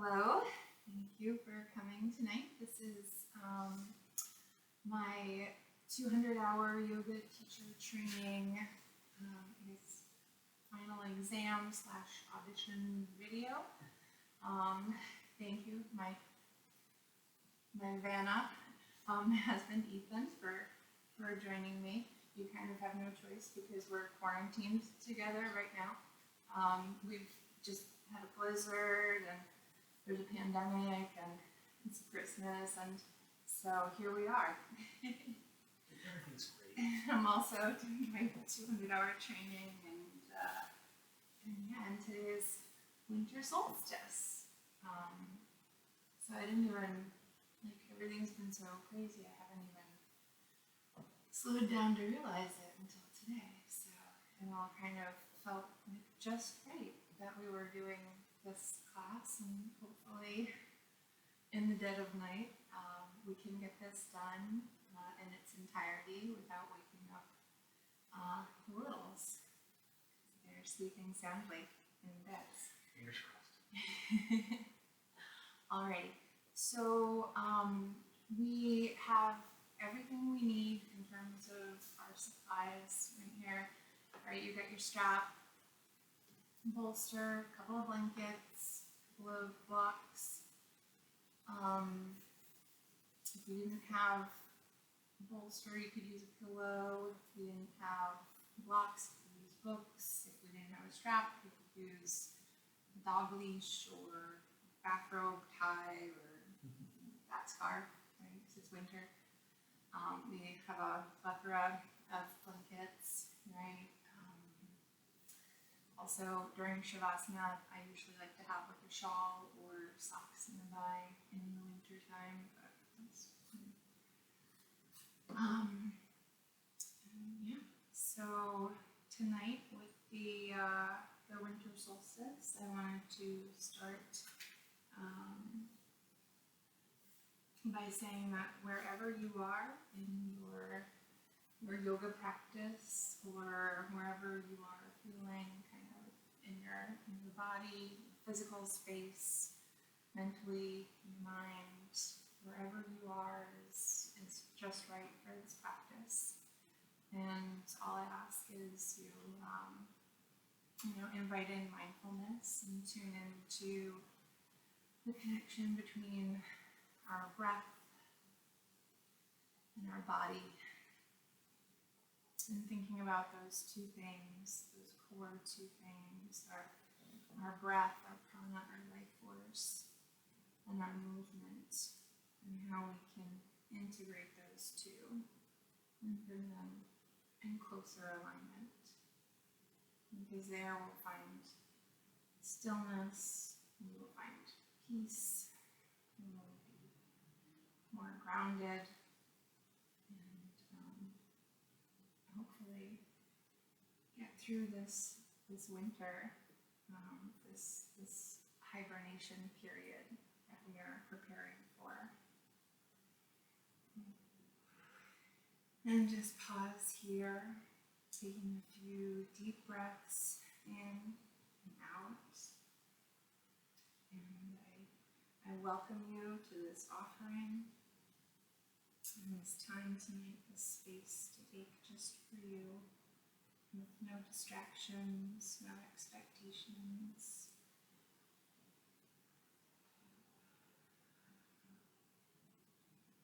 Hello, thank you for coming tonight. This is my 200-hour yoga teacher training, I guess, final exam / audition video. Thank you, my Vanna, husband Ethan, for joining me. You kind of have no choice because we're quarantined together right now. We've just had a blizzard and there's a pandemic and it's Christmas, and so here we are. Everything's great. I'm also doing my 200-hour training, and today is winter solstice. So I didn't even, everything's been so crazy, I haven't even slowed down to realize it until today. So it all kind of felt like just right that we were doing this class, and hopefully in the dead of night we can get this done in its entirety without waking up the littles. They're sleeping soundly in beds. Fingers crossed. Alrighty, so we have everything we need in terms of our supplies right here. Right, you got your strap, bolster, a couple of blankets, a couple of blocks. If you didn't have a bolster, you could use a pillow. If you didn't have blocks, you could use books. If we didn't have a strap, you could use a dog leash or bathrobe tie or that scarf, right, because it's winter. We have a plethora of blankets, right? Also, during Shavasana, I usually like to have like a shawl or socks nearby in the winter time. But that's, yeah. So tonight with the winter solstice, I wanted to start by saying that wherever you are in your yoga practice, or wherever you are feeling kind of in your body, physical space, mentally, your mind, wherever you are is just right for this practice. And all I ask is you invite in mindfulness and tune into the connection between our breath and our body. And thinking about those two things, those core two things, our breath, our prana, our life force, and our movement, and how we can integrate those two and bring them in closer alignment. Because there we'll find stillness, we will find peace, we will be more grounded, and hopefully get through this winter, this hibernation period that we are preparing for. And just pause here, taking a few deep breaths in and out. And I welcome you to this offering and this time tonight, this space to take just for you, with no distractions, no expectations.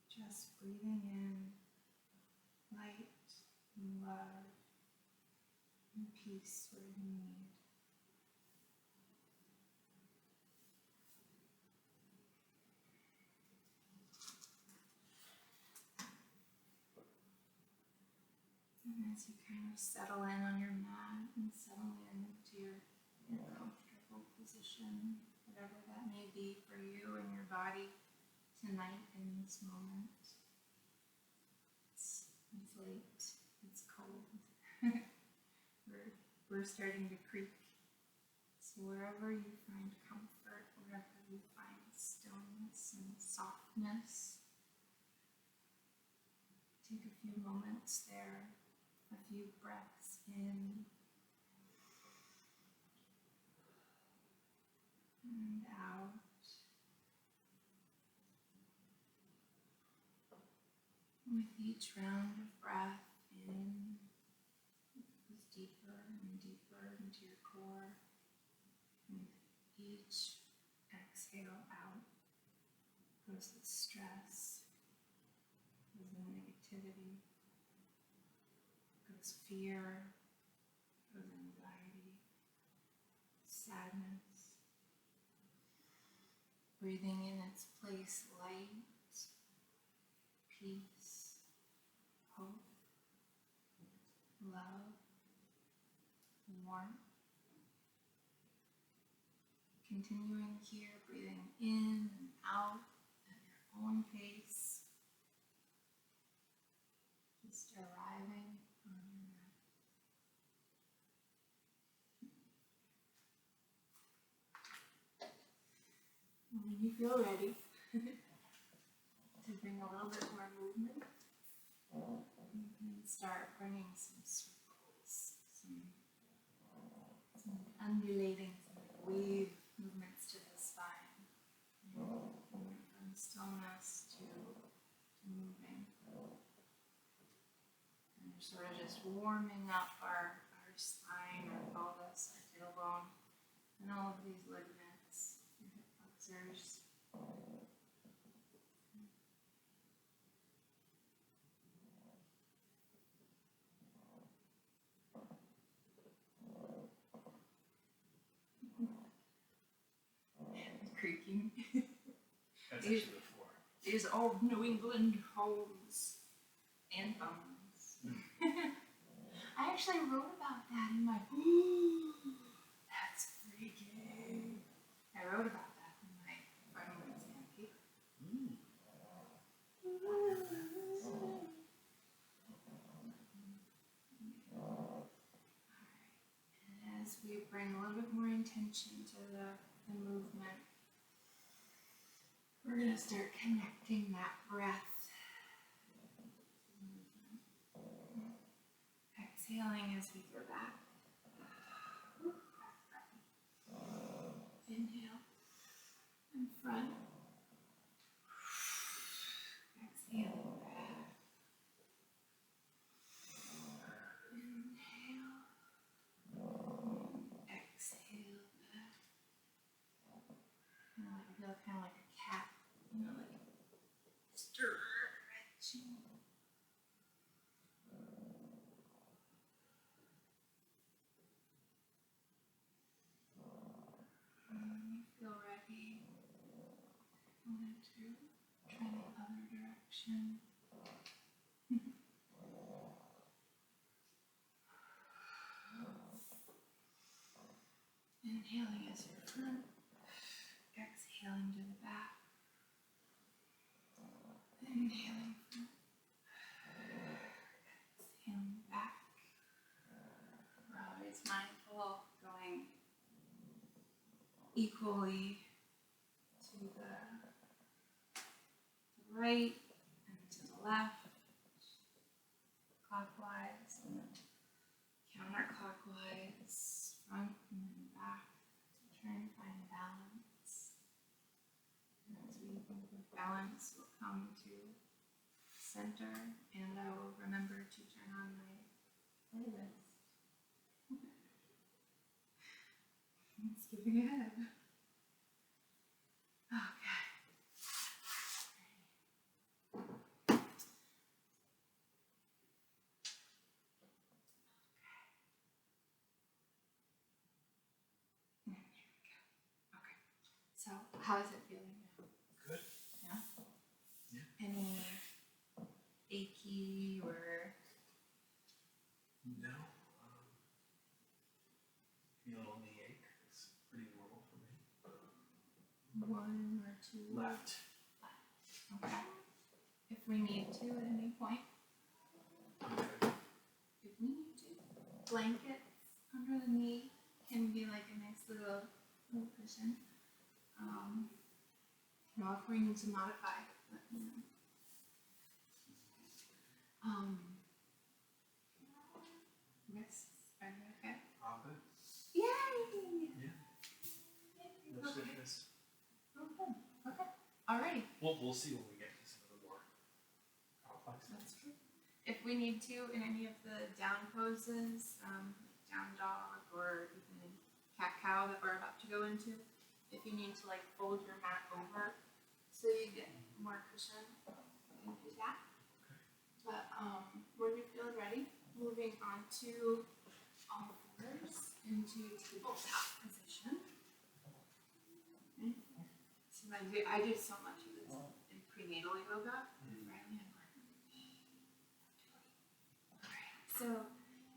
Just breathing in light and love and peace where you need. And as you kind of settle in on your mat and settle into your comfortable position, whatever that may be for you and your body tonight in this moment. It's late, it's cold, we're starting to creak. So wherever you find comfort, wherever you find stillness and softness, take a few moments there, a few breaths in and out. With each round of breath in, it goes deeper and deeper into your core. With each exhale out goes the stress, goes the negativity, goes fear, goes anxiety, sadness. Breathing in its place light, peace, hope, love, warmth. Continuing here, breathing in and out at your own pace. Just arriving on your mat. When you feel ready to bring a little bit more movement, you can start bringing some circles, some undulating, some wave movements to the spine. From stillness to moving. And we're sort of just warming up our spine, our pelvis, our tailbone, and all of these ligaments, your hip flexors. Creaking. That's actually the floor. These old New England homes and bones. I actually wrote about that in my that's freaking. I wrote about that in my final exam paper. And as we bring a little bit more intention to the movement, we're going to start connecting that breath. Exhaling as we go back. Inhale in front. Exhale back. Inhale. Exhale back. I feel kind of like a cat, like stretching. Feel ready. I wanted to try the other direction. Inhaling as your front, exhaling to the back. Inhaling front, exhaling back. We're always mindful going equally to the right and to the left, clockwise and counterclockwise, front and then back, to try and find balance. And as we think of balance, we'll come to center, and I will remember to turn on my playlist. Skipping ahead. Okay. There we go. Okay. So, how is it feeling now? Good. Yeah? Yeah. Any achy or No. Feel only ache. It's pretty normal for me. one or two? Left. Okay. If we need to at any point, Okay. if we need to, blankets under the knee can be like a nice little cushion. If we need to modify, let me know. Wrists, are they okay? All good. Yay! Yeah. No Okay. stiffness. Okay. Okay. Alrighty. We'll see when we get to some of the more complex That's if we need to, in any of the down poses, down dog or even cat cow that we're about to go into, if you need to like fold your mat over so you get more cushion, you can do that. But when you're feeling ready, moving on to all fours into tabletop position. Okay. So I do so much of this in prenatal yoga. So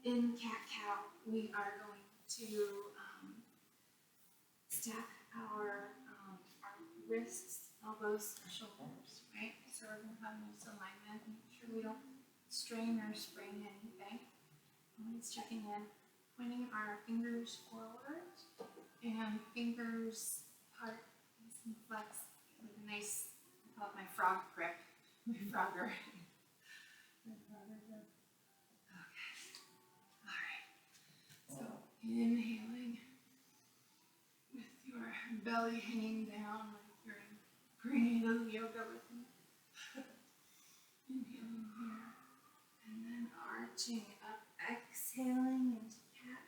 in cat cow, we are going to stack our wrists, elbows, shoulders, right? So we're going to have nice alignment, make sure we don't strain or sprain anything. Always checking in, pointing our fingers forward and fingers apart, nice and flex, with a nice, I call it my frog grip, my frogger. My frogger grip. Okay. All right. So inhaling with your belly hanging down like you're in prenatal yoga with me. Inhaling here. And then arching up, exhaling into cat.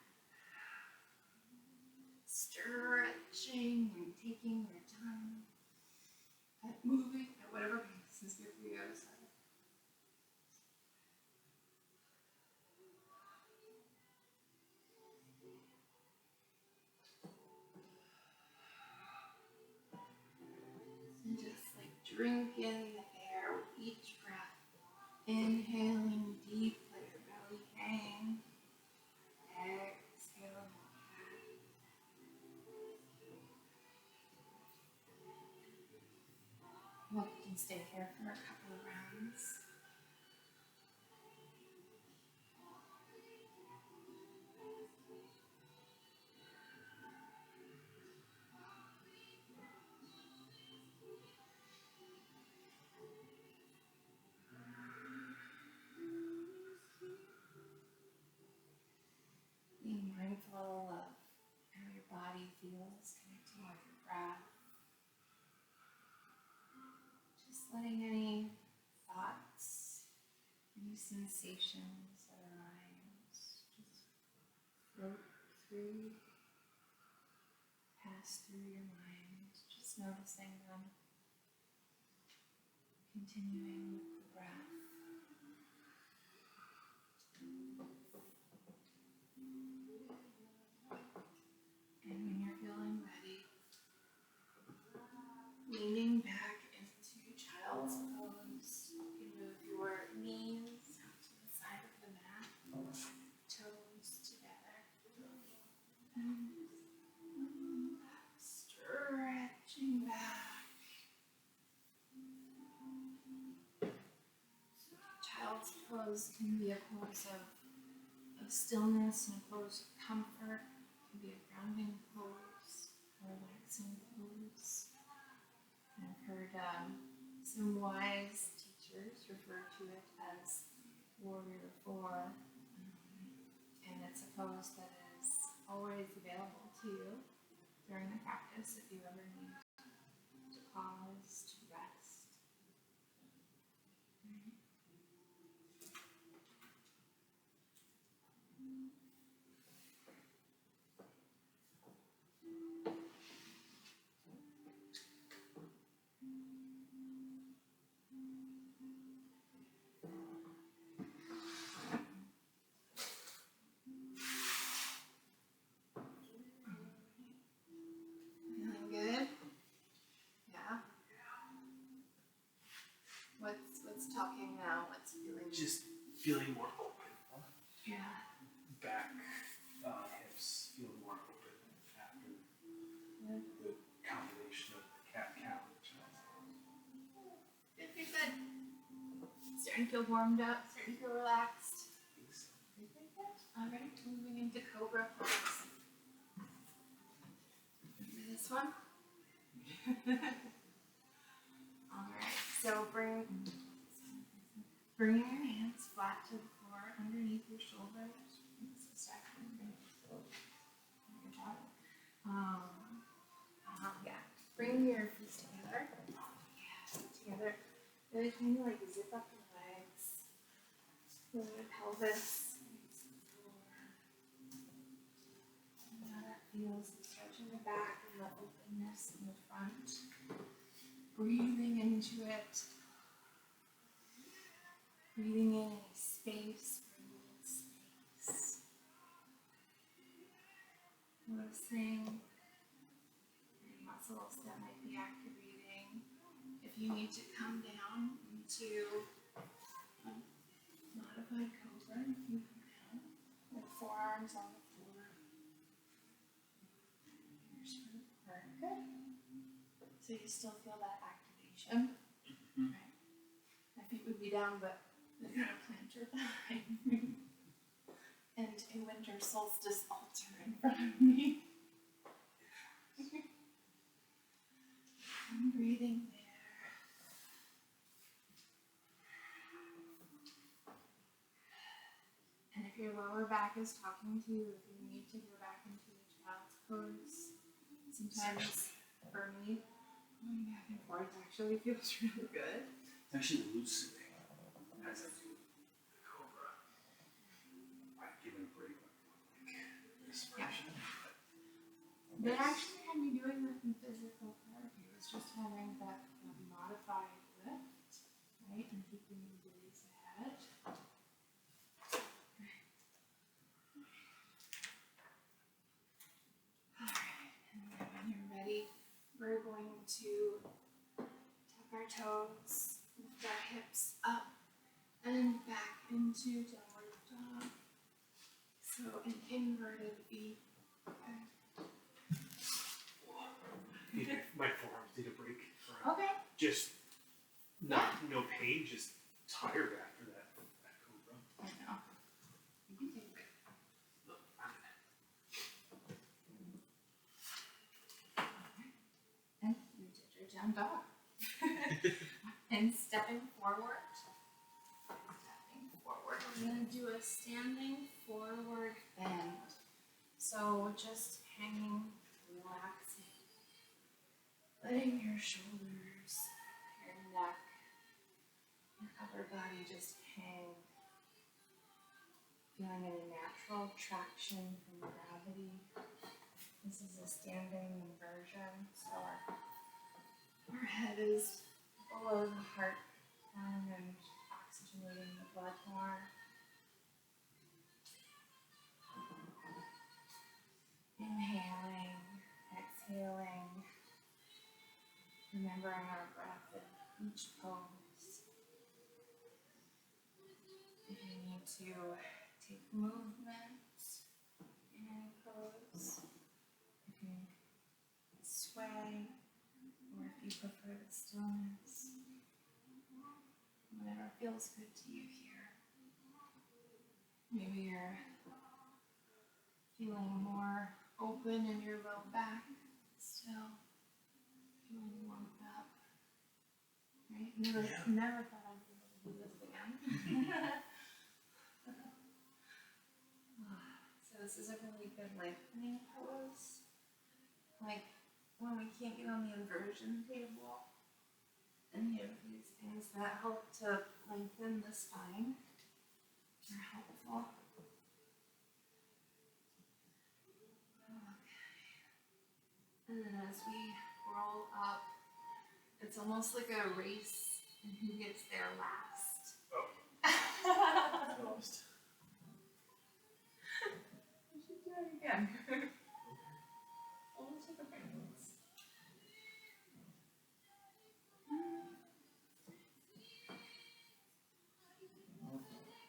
Stretching and taking your time at moving at whatever pace is good for you. So and just like drink in the air with each breath. Inhaling deep, let your belly hang. Exhale. Hope you can stay here for a couple of rounds. Being mindful of how your body feels, connecting with your breath. Just letting any thoughts, any sensations that arise, just float through, pass through your mind, just noticing them, continuing with the breath. And when you're feeling ready, leaning back into child's pose, you can move your knees out to the side of the mat, toes together, and stretching back. Child's pose can be a pose of stillness and a pose of comfort. It can be a grounding pose, a relaxing pose. I've heard some wise teachers refer to it as Warrior 4, and it's a pose that is always available to you during the practice if you ever need to pause, to rest. Feeling good? Yeah? What's talking now? What's feeling? Just feeling more open. Yeah. Back, hips feel more open after the combination of the cat-cow and child. Good, good, good. Starting to feel warmed up, starting to feel relaxed. Thanks. Good, good, good. All right, moving into cobra pose. Remember this one? All right, so bring your hands flat to the floor underneath your shoulders. Good job. Yeah. Bring your feet together. Yeah, together. Really kind of like zip up your legs. Feel your pelvis. And how that feels, stretching the back and the openness in the front. Breathing into it. Breathing in any space or little space. Noticing any muscles that might be activating. If you need to come down into a modified cobra, you can come down with forearms on the floor. Here's your work. Good. So you still feel that activation. Right. My feet would be down, but I've got a planter behind me. And a winter solstice altar in front of me. I'm breathing there. And if your lower back is talking to you, if you need to go back into a child's pose, sometimes for me, going back and forth actually feels really good. It's actually loosening as I do the cobra. I've given a break like this version. That actually had me doing that in physical therapy. It's just having that modified lift, right, and keeping your gaze ahead. Alright, and then when you're ready, we're going to tuck our toes, lift our hips up and back into downward dog. So an inverted V. My forearms need a break. Okay. Just no pain, just tired after that cobra. I know. You can take a break. Look, I'm And you did your down dog. And stepping forward. We're going to do a standing forward bend. So just hanging, relaxing. Letting your shoulders, your neck, your upper body just hang. Feeling any natural traction from gravity. This is a standing inversion, so our head is below the heart and oxygenating the blood more. Inhaling, exhaling, remembering our breath in each pose. If you need to take movement in any pose, you can sway, or if you prefer the stillness, whatever feels good to you here. Maybe you're feeling more open in your low back, still feeling warmed up. Right? Never thought I'd be able to do this again. So this is a really good lengthening pose. Like when we can't get on the inversion table, any of these things that help to lengthen the spine are helpful. And then as we roll up, it's almost like a race and who gets there last. Oh. Almost. We should do it again. Only take a break.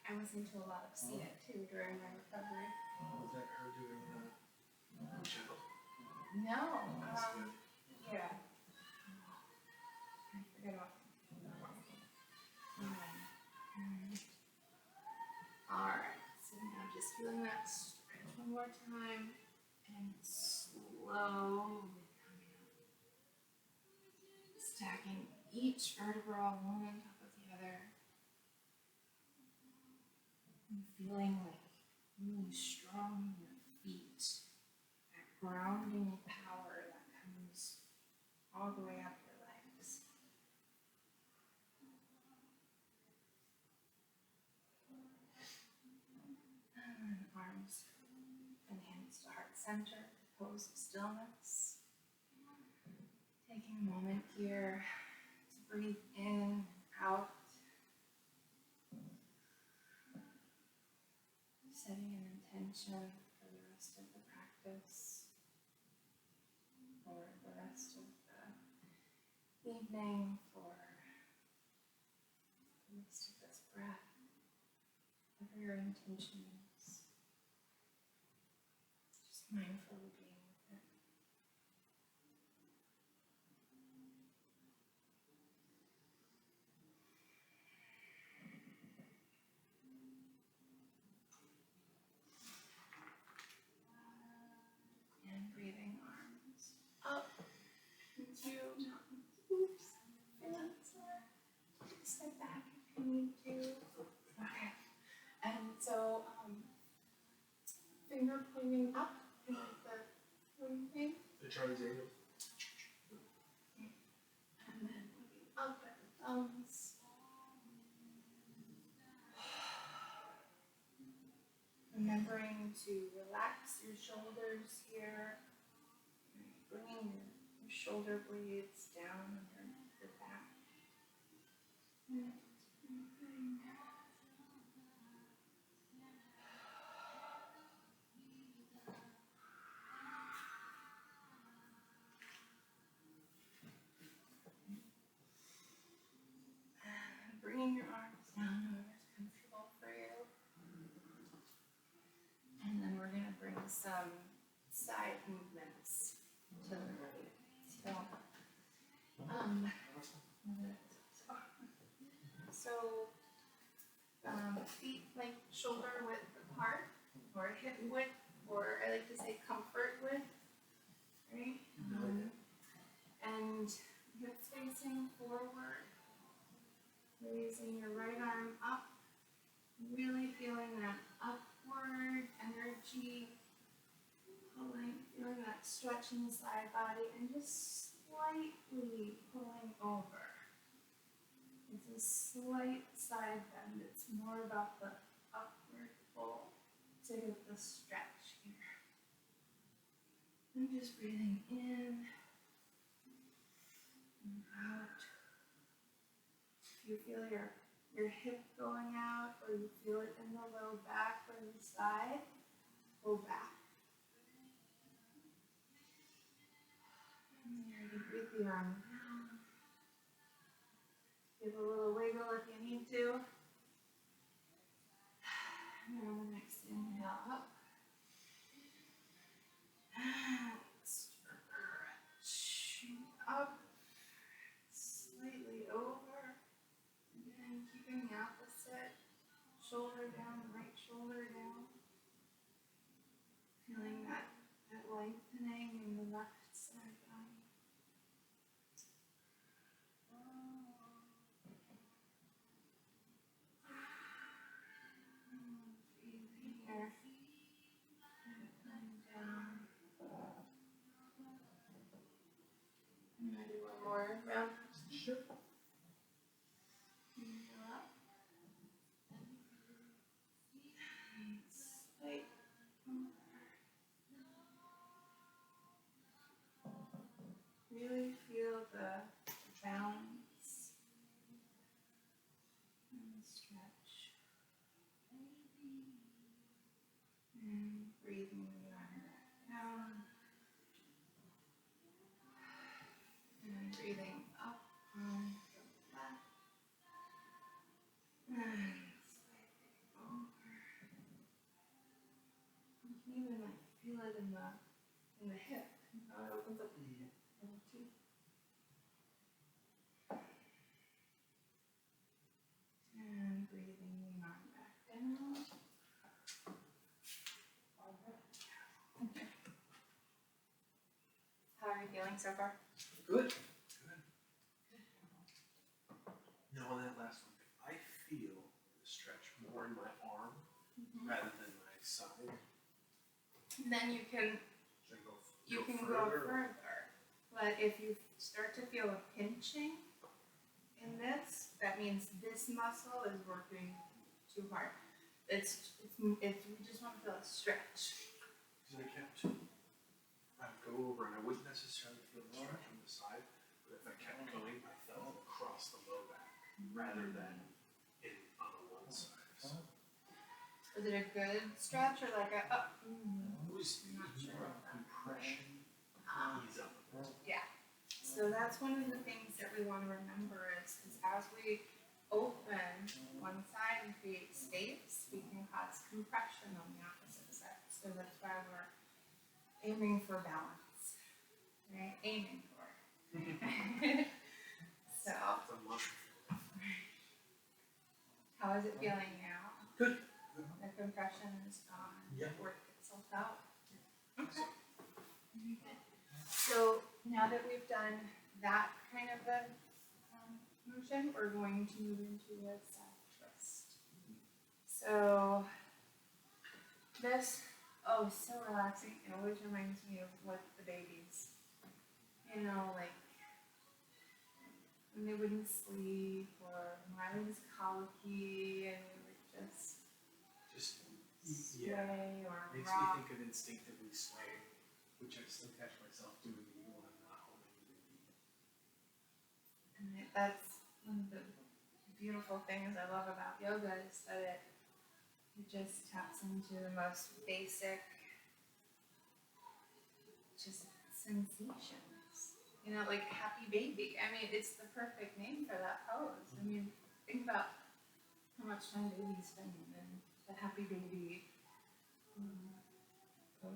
I was into a lot of CNET too during my recovery. Was that her doing the show? No. That's good. Yeah. I forget about Alright, so now just feeling that stretch one more time and slowly coming up. Stacking each vertebra one on top of the other. And feeling like really strong in your feet. That grounding power that comes all the way up your legs. arms and hands to heart center, pose of stillness. Taking a moment here to breathe in and out. Setting an intention for the rest of the practice, for the rest of the evening, for the rest of this breath, whatever your intention is. Just mindfully being with it. And breathing arms up into mountains. Oops, step back if you need to. Okay. And so, finger pointing up, like the thing. The Charlie's Angels. And then looking up at the thumbs. Remembering to relax your shoulders here. Bringing your shoulder blades down on your back. Bringing your arms down wherever's comfortable for you. And then we're going to bring some side movements to the right. So, feet like shoulder width apart, or hip width, or I like to say comfort width, right? And hips facing forward. Raising your right arm up, really feeling that upward energy, feeling that stretch in the side body, and just slightly pulling over. It's a slight side bend. It's more about the upward pull to get the stretch here. And just breathing in and out. If you feel your hip going out, or you feel it in the low back or the side, pull back. And you're going to breathe the arm down. Give a little wiggle if you need to. And on the next inhale, up. And stretch up, slightly over. Again, keeping the opposite shoulder down, right shoulder down. Feeling that lengthening in the left side body. Breathing here. And coming down. I'm going to do one more round. Sure. Inhale up. And slight over. Really feel the balance and the stretch. And breathing the arm back down. And breathing up on the left. And slightly over. You can even feel it in the hip. How it opens up the hip a little too. And breathing the arm back down. Okay. How are you feeling so far? Good. Good. Now on that last one, I feel the stretch more in my arm rather than my side. And then you can go further. But if you start to feel a pinching in this, that means this muscle is working too hard. we just want to feel a stretch. Because I would go over and I wouldn't necessarily feel the stretch on the side, but if I kept going, I felt it across the low back rather than on the one side. So Was it a good stretch or like a it was not sure about that. compression, ease up. Yeah. So that's one of the things that we want to remember is as we open one side and create space, we can cause compression on the opposite side. So that's why we're aiming for balance, right? Aiming for it. So, It's a month. how is it feeling now? Good. The compression is gone. Yeah. Worked itself out. Okay. Very good. So now that we've done that kind of a motion, we're going to move into a side twist. So this, so relaxing. It always reminds me of with the babies. You know, like when they wouldn't sleep or when I was colicky and we would just sway or Makes rock. me think of instinctively swaying, which I still catch myself doing even when I'm not holding the baby. And that's one of the beautiful things I love about yoga is that it just taps into the most basic just sensations. You know, like happy baby. I mean, it's the perfect name for that pose. I mean, think about how much time babies spend in the happy baby pose.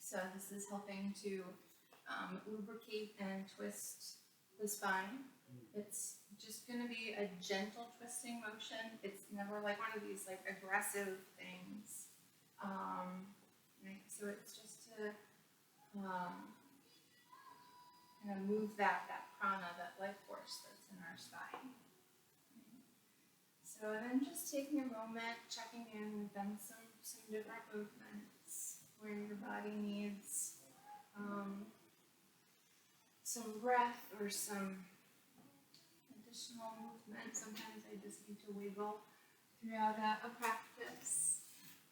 So this is helping to lubricate and twist the spine. It's just going to be a gentle twisting motion. It's never like one of these like aggressive things. Right? So it's just to kind of move that prana, that life force that's in our spine. So then just taking a moment, checking in, we've done some different movements where your body needs some breath or some additional movement. Sometimes I just need to wiggle throughout a practice.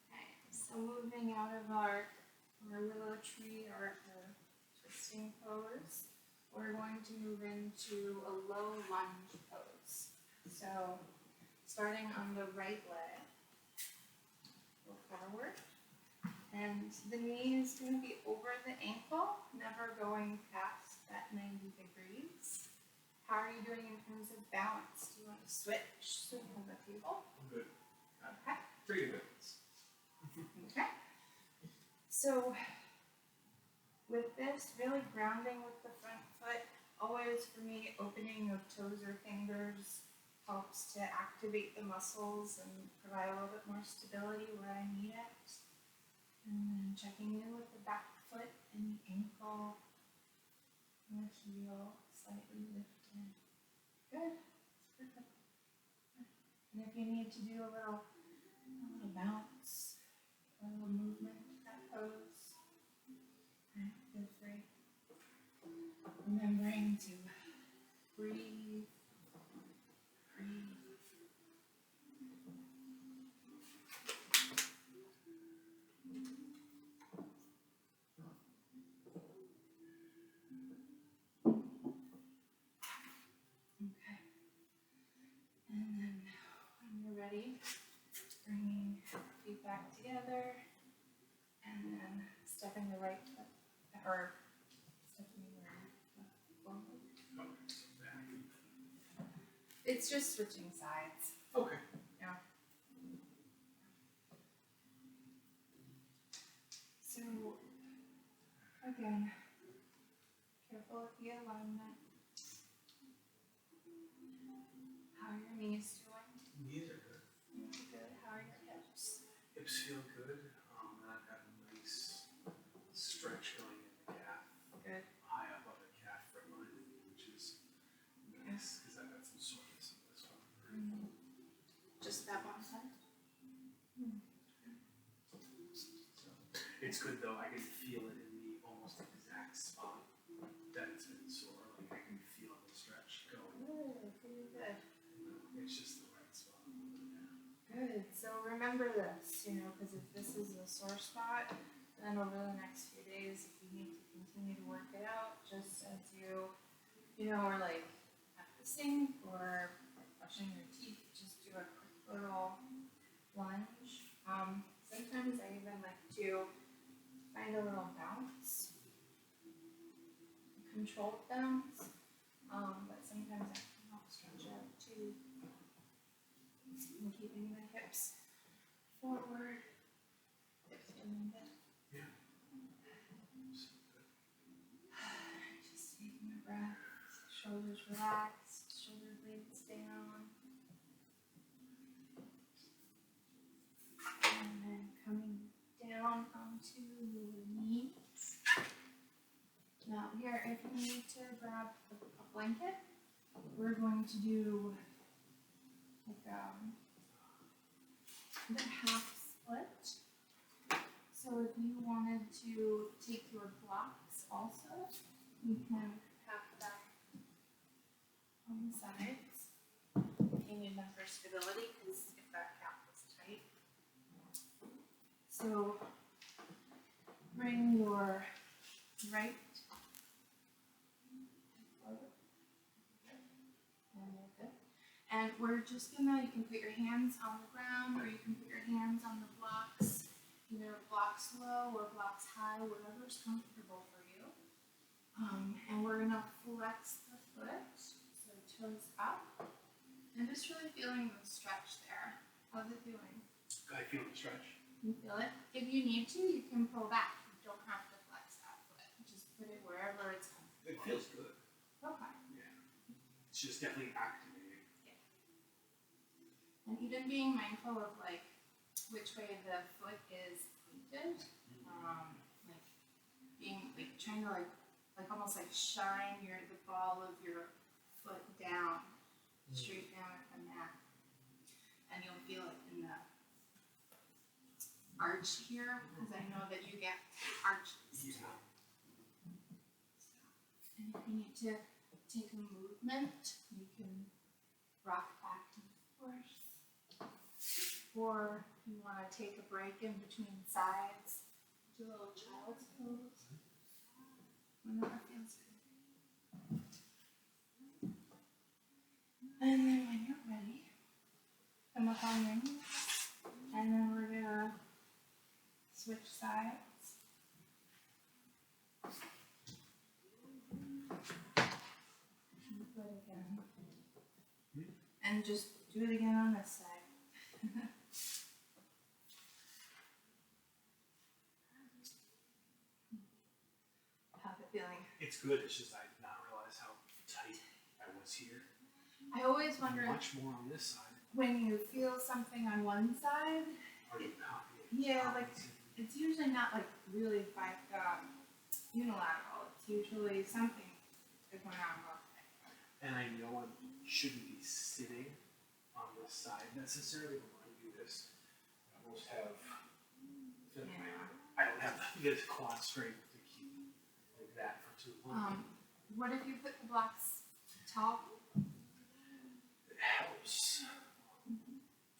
Okay, so moving out of our willow tree, our twisting pose, we're going to move into a low lunge pose. So starting on the right leg, go forward. And the knee is going to be over the ankle, never going past that 90 degrees. How are you doing in terms of balance? Do you want to switch on the table? I'm good. Okay. Pretty good. Okay. So with this, really grounding with the front foot. Always for me, opening of toes or fingers helps to activate the muscles and provide a little bit more stability where I need it. And then checking in with the back foot and the ankle and the heel slightly lifted. Good. Perfect. And if you need to do a little bounce, a little movement with that pose, feel free. Remembering to breathe, breathe. Okay. And then when you're ready, bringing feet back together and then stepping the right foot, or stepping your left forward. It's just switching sides. Okay. Yeah. So, again, careful with the alignment. How are your knees doing? Knees are good. Good. How are your hips? Hips feel good. And I've got a nice stretch going in the calf. Good. High up on the calf rib line, which is nice because I've got some soreness in this one. Just that one side? So, it's good though. I can feel it in the almost exact remember this, you know, because if this is a sore spot, then over the next few days, if you need to continue to work it out, just as you know, are like at the sink or brushing your teeth, just do a quick little lunge. Sometimes I even like to find a little bounce, controlled bounce, but sometimes I can help stretch out too. And keeping the hips forward, hips feeling good. Yeah. Just taking a breath, shoulders relaxed, shoulder blades down. And then coming down onto your knees. Now here, if you need to grab a blanket, we're going to do like the half split. So if you wanted to take your blocks also, you can have them on the sides. You need them for stability because if that cap was tight. So bring your right forward. And you're good. And we're just gonna, you can put your hands on the ground or you can put your hands on the blocks, either blocks low or blocks high, whatever's comfortable for you. And we're gonna flex the foot, so toes up, and just really feeling the stretch there. How's it feeling? I feel the stretch. You feel it? If you need to, you can pull back. You don't have to flex that foot. Just put it wherever it's comfortable. It feels good. Okay. Yeah. It's just definitely activating. And even being mindful of like which way the foot is pointed, like being like trying to like almost like shine the ball of your foot down, straight down at the mat, and you'll feel it in the arch here because I know that you get arches. Yeah. And if you need to take a movement, you can rock back and forth. Or if you want to take a break in between sides, do a little child's pose. Whenever feels good. And then when you're ready, come up on your knees. And then we're gonna switch sides. And do it again. And just do it again on this side. How's it feeling? It's good. It's just I did not realize how tight I was here. I always wonder Much more on this side. when you feel something on one side. Are you copying? Yeah, like it's usually not like really unilateral. It's usually something going on both sides. And I know I shouldn't be sitting on this side necessarily, but when I do this, I almost have. I don't have this quad strength to keep like that for too long. What if you put the blocks tall? It helps.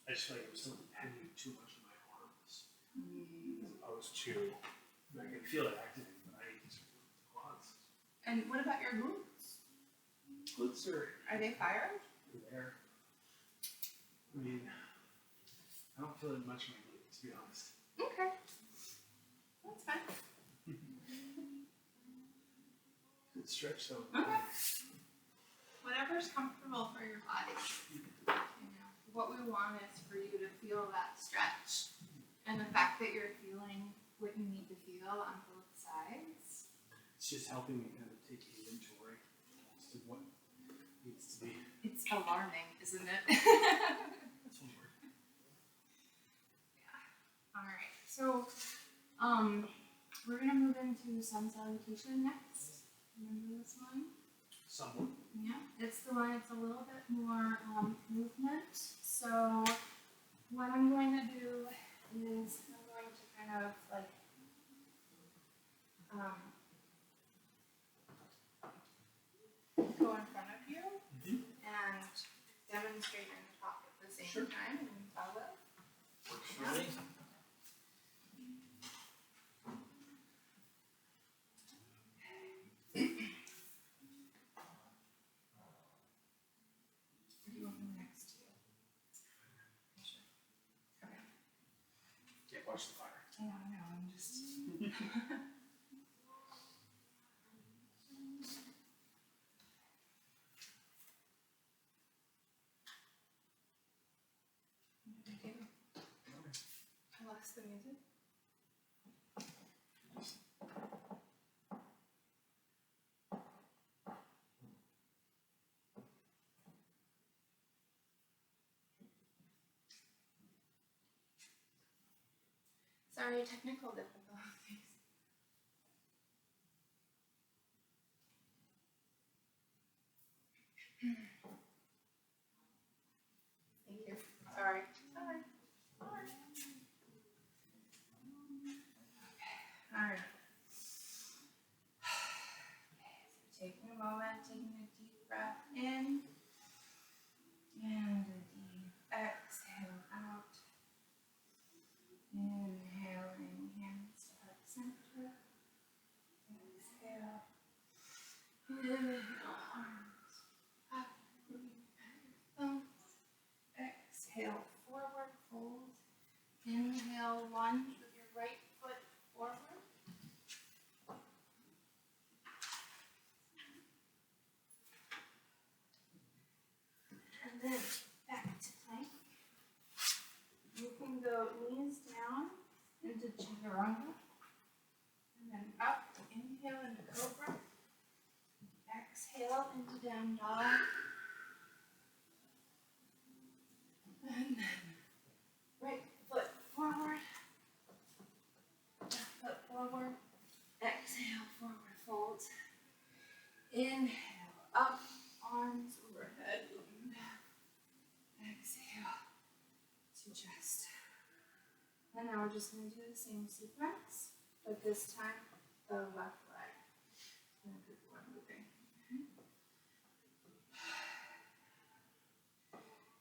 I just feel like I'm still depending too much on my arms as opposed to. I can feel it activating, but I need to support the quads. And what about your glutes? Glutes are they fired? there. I mean, I don't feel it much in my glutes, to be honest. Okay. That's fine. Good stretch though. Okay. Whatever's comfortable for your body. You know, what we want is for you to feel that stretch. And the fact that you're feeling what you need to feel on both sides. It's just helping me kind of take inventory as to what needs to be. It's alarming, isn't it? That's one word. Yeah. Alright, so we're gonna move into sun salutation next. Remember this one? Somewhat. Yeah, it's the one, it's a little bit more movement. So what I'm going to do is I'm going to kind of like go in front of you and demonstrate and talk at the same time and follow. Really? Or do you want me next to you? Sure. Okay. Yeah, watch the fire. I know, I'm just. I lost the music. Sorry, technical difficulties. Thank you. Sorry. Sorry. Sorry. Okay. All right. Okay, so taking a moment, taking a deep breath in and a deep exhale out. Inhaling, hands to heart center. Exhale. Inhale, arms up. Thumbs. Exhale, forward fold. Inhale, lunge with your right foot forward. And then back to plank. You can go knees down into chaturanga. And then up, inhale into cobra. Exhale into down dog. And then right foot forward. Left foot forward. Exhale, forward fold. Inhale, up, arms overhead. Exhale to chest. And now we're just going to do the same sequence, but this time the left leg. And the one moving.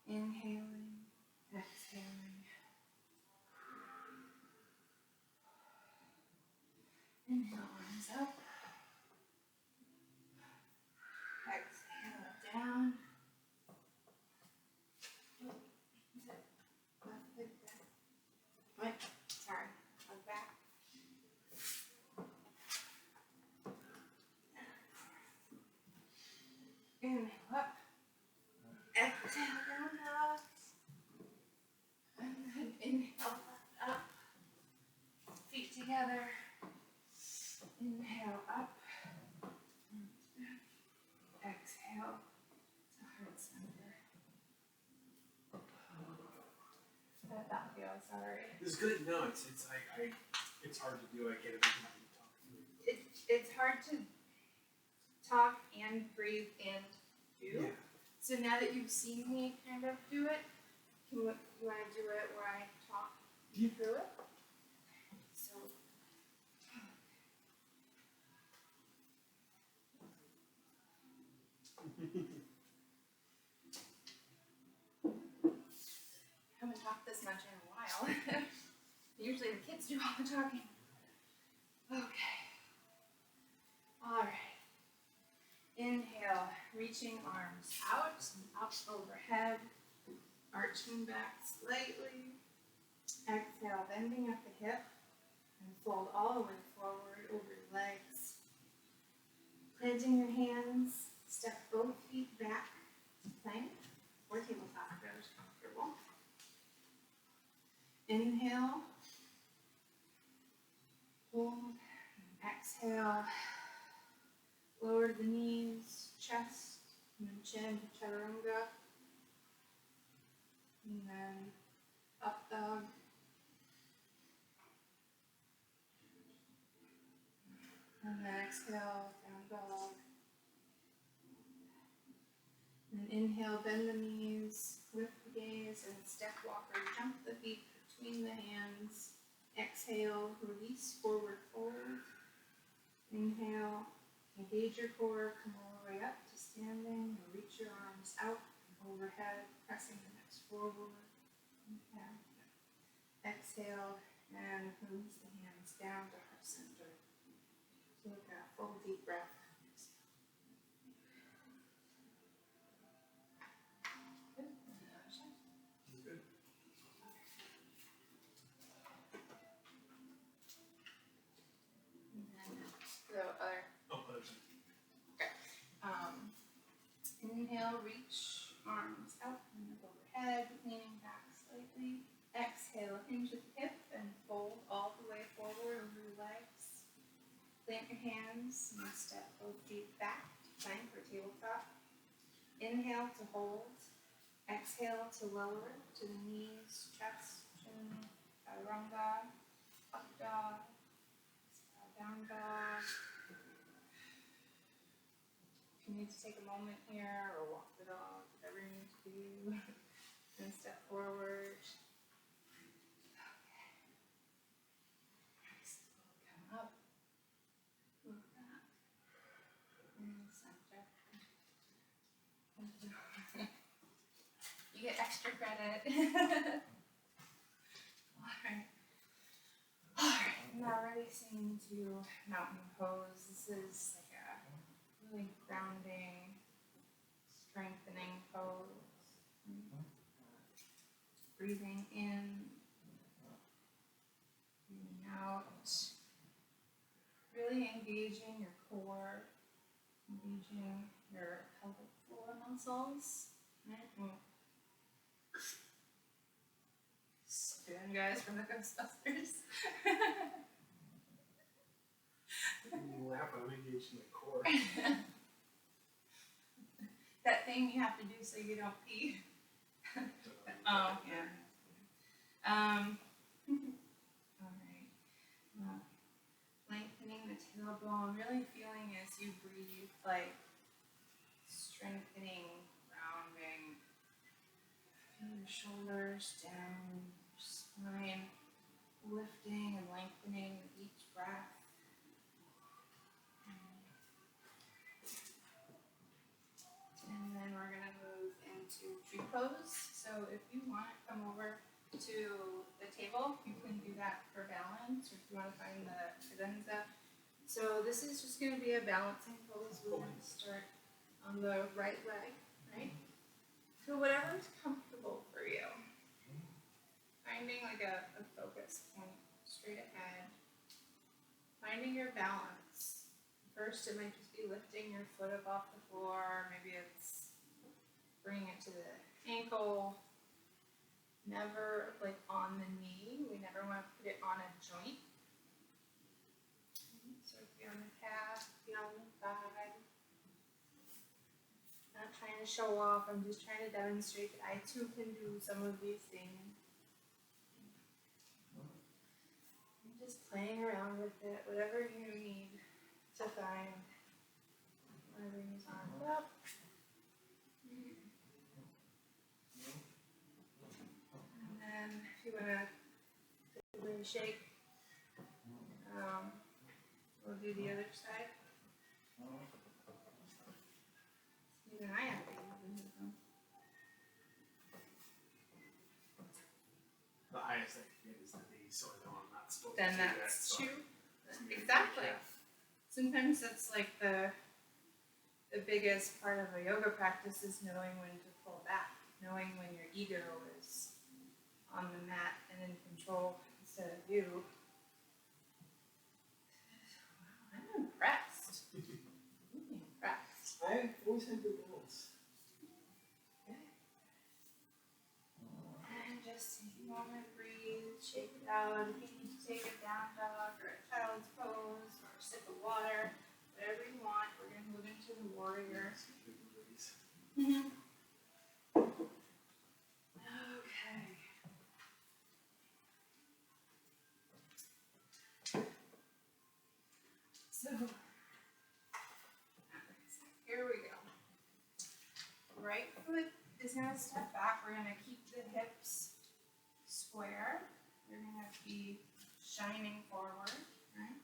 Inhaling, exhaling. Inhale, arms up. Exhale, down. Left leg back. Wait, sorry, leg back. Inhale up. Exhale, down dog. And then inhale, left up. Feet together. Inhale up. Exhale to heart center. How did that feel? Sorry. It's good. No, it's hard to do. I get everything you talk through. It's hard to talk and breathe and do. Yeah. So now that you've seen me kind of do it, you want to do it where I talk Yeah. through it? So. I haven't talked this much in a while. Usually the kids do all the talking. Okay. All right. Inhale, reaching arms out and up overhead, arching back slightly. Exhale, bending at the hip and fold all the way forward over your legs. Planting your hands, step both feet back, plank or tabletop, whatever's comfortable. Inhale, hold, exhale, lower the knees, chest, and then chin to chaturanga, and then up dog, and then exhale, down dog, and inhale, bend the knees, lift the gaze, and step walker, jump the feet between the hands. Exhale, release, forward fold. Inhale, engage your core, come all the way up to standing, and reach your arms out and overhead, pressing the necks forward. Inhale. exhale and moves the hands down to heart center. Take a full deep breath. Good. And then the other. Oh, others. Okay. Inhale, reach arms out and up overhead, leaning back slightly. Exhale, hinge at the hip and fold all the way forward over your legs. Plant your hands and step both feet back to plank or tabletop. Inhale to hold. Exhale to lower to the knees, chest, chin, chaturanga, up dog, down dog. If you need to take a moment here or walk the dog, whatever you need to do, and step forward. Okay. Come up, move back, and center. You get extra credit. Alright. Alright, now releasing to mountain pose. This is like a really grounding, strengthening pose. Breathing in, breathing out. Really engaging your core, engaging your pelvic floor muscles. Right? Doing guys from the Ghostbusters. You laugh, I'm engaged in the core. That thing you have to do so you don't pee. Oh, yeah. Alright. Lengthening the tailbone, really feeling as you breathe, like strengthening, rounding. Feel your shoulders down, your spine lifting and lengthening with each breath. And then we're going to move into tree pose. So if you want to come over to the table, you can do that for balance, or if you want to find the cadenza. So this is just going to be a balancing pose. We're going to start on the right leg, right? So whatever is comfortable for you. Finding like a focus point straight ahead. Finding your balance. First, it might just be lifting your foot up off the floor. Maybe it's bringing it to the ankle. Never like on the knee. We never want to put it on a joint. So it could be on the calf, be on the thigh. Not trying to show off. I'm just trying to demonstrate that I too can do some of these things. I'm just playing around with it. Whatever you need to find. Whatever these arms up. And then if you want to really shake, we'll do the other side. Even I have to use them. The highest I can get is the knee, so I know I'm not supposed Then to do that. that's So two. it's gonna be Exactly. calf. Sometimes that's like the biggest part of a yoga practice is knowing when to pull back, knowing when your ego is on the mat and in control instead of you. Wow, I'm impressed. Really impressed. I always had good balance. Okay. And just take a moment, breathe, shake it out. If you need to take a down dog or a child's pose or a sip of water, whatever you want, we're going to move into the warrior. Mm-hmm. Okay. So, here we go. Right foot is going to step back. We're going to keep the hips square. You're going to be shining forward, right?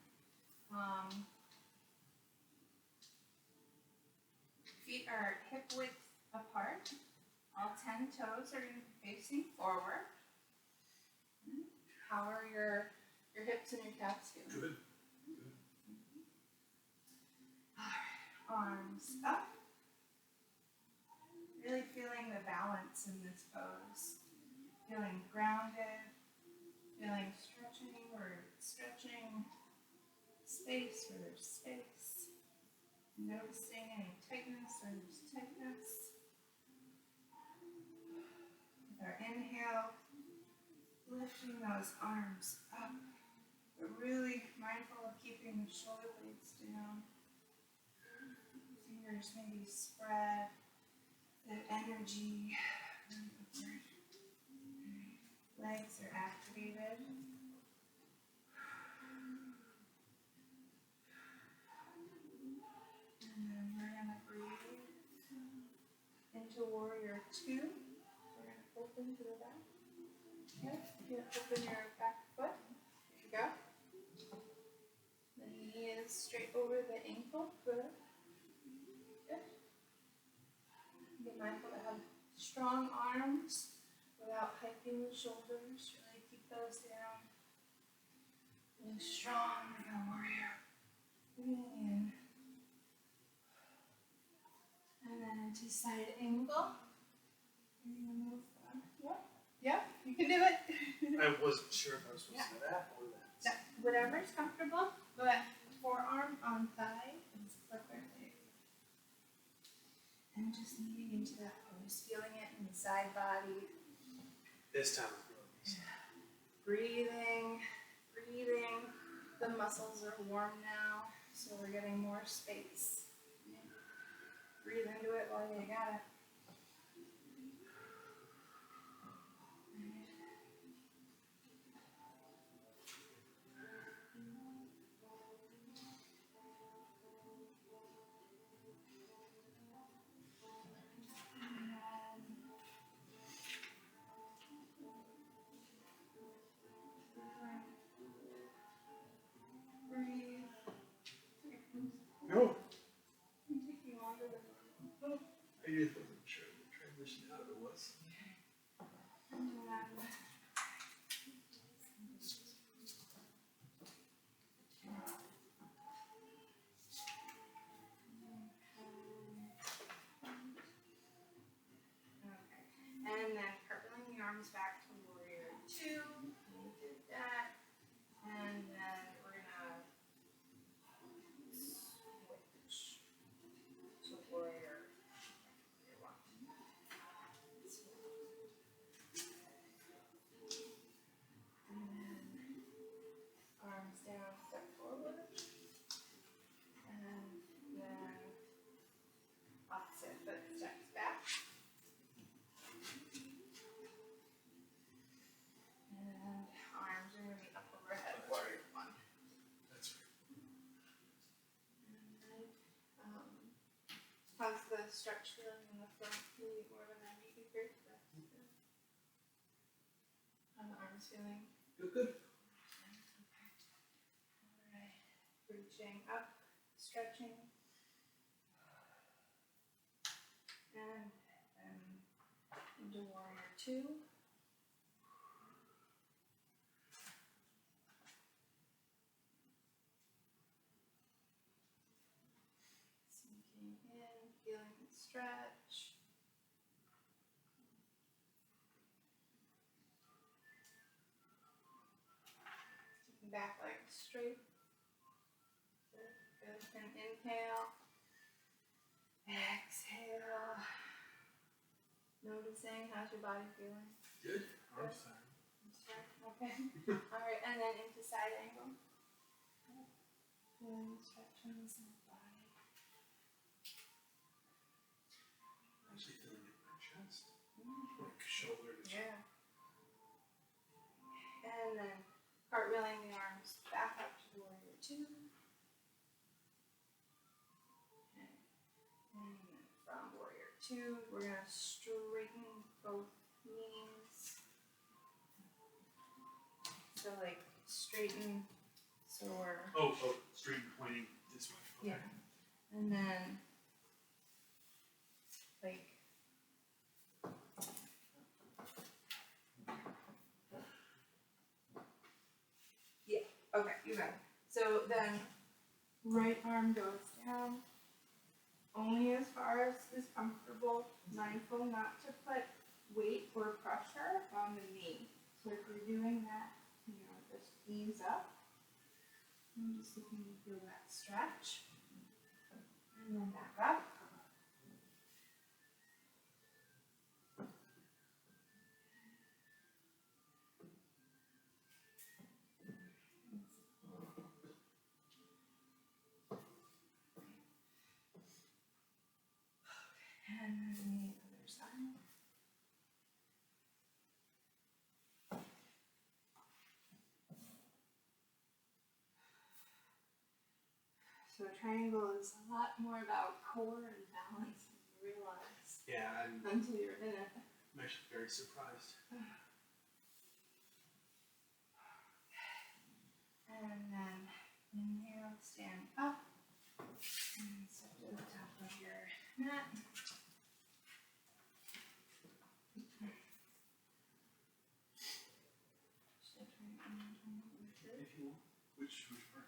Feet are hip width apart. All 10 toes are going to be facing forward. How are your hips and your calves feeling? Good. Alright, arms up. Really feeling the balance in this pose. Feeling grounded, feeling stretching where stretching, space where there's space. Noticing any tightness where there's tightness. With our inhale, lifting those arms up, but really mindful of keeping the shoulder blades down. Fingers maybe spread, the energy really upward. Legs are activated. And then we're going to breathe into warrior 2. We're going to open to the back. Good. You open your back foot. There you go. The knee is straight over the ankle. Good. Good. Be mindful to have strong arms without hiking the shoulders. Really keep those down. Being strong like a warrior. Breathing in. And then into side angle. You're going to move on. Yep. Yep, you can do it. I wasn't sure if I was supposed to do that or that. Yeah, whatever's comfortable, but forearm on thigh is perfectly. And just leaning into that pose, feeling it in the side body. This time I'm feeling this. Breathing, breathing. The muscles are warm now, so we're getting more space. Breathe into it while you got it. Breathe. No, I'm taking longer than normal. I just wasn't sure the transition out of it was. And then okay. And then curling the arms back to warrior 2. We did that. And then we're gonna switch to warrior 1. And then arms down, step forward. And then opposite foot steps back. And arms are going to be up overhead, warrior 1. That's right. And then, how's the stretch feeling in the front? Maybe more of a 90 degree. That's good. How the arms feeling? Feel good. Okay. Alright. Reaching up, stretching. And then into warrior 2. Sinking in, feeling the stretch. Keeping back legs straight. Good, good. And inhale. Exhale. Noticing, how's your body feeling? Good. Arms tired. Okay. Alright, and then into side angle. Feeling the stretch on the side body. Actually feeling it in my chest. Like shoulder to shoulder. Yeah. And then cartwheeling the arms back up to warrior 2. Okay. And then from warrior 2, we're going to straighten both knees. So like straighten, so we're, Oh, straight and pointing this way. Okay. yeah. And then like Okay, you got it. So then, right arm goes down, only as far as is comfortable, mindful not to put weight or pressure on the knee. So if you're doing that, just ease up. And just looking to feel that stretch. And then back up. And then the other side. So triangle is a lot more about core and balance than you realize. Yeah, Until you're in it. I'm actually very surprised. And then inhale, stand up. And step to the top of your mat. If you want. Which part?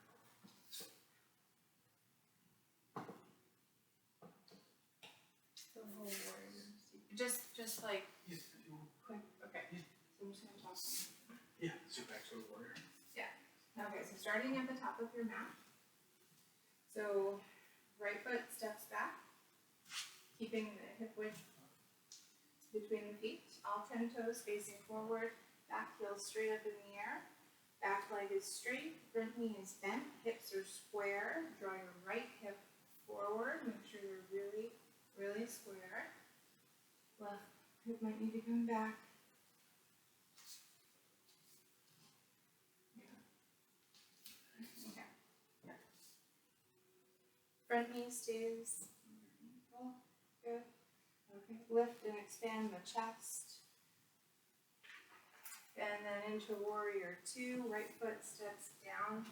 The whole warrior. Just like Yes, if you want. quick. Okay. Yeah. So I'm just gonna talk. Yeah, so back to the warrior. Okay, so starting at the top of your mat. So right foot steps back, keeping the hip width between the feet. All 10 toes facing forward, back heel straight up in the air. Back leg is straight, front knee is bent, hips are square. Draw your right hip forward, make sure you're really, really square. Left hip might need to come back. Okay. Yeah. Front knee stays. Good. Okay. Lift and expand the chest. And then into warrior 2, right foot steps down,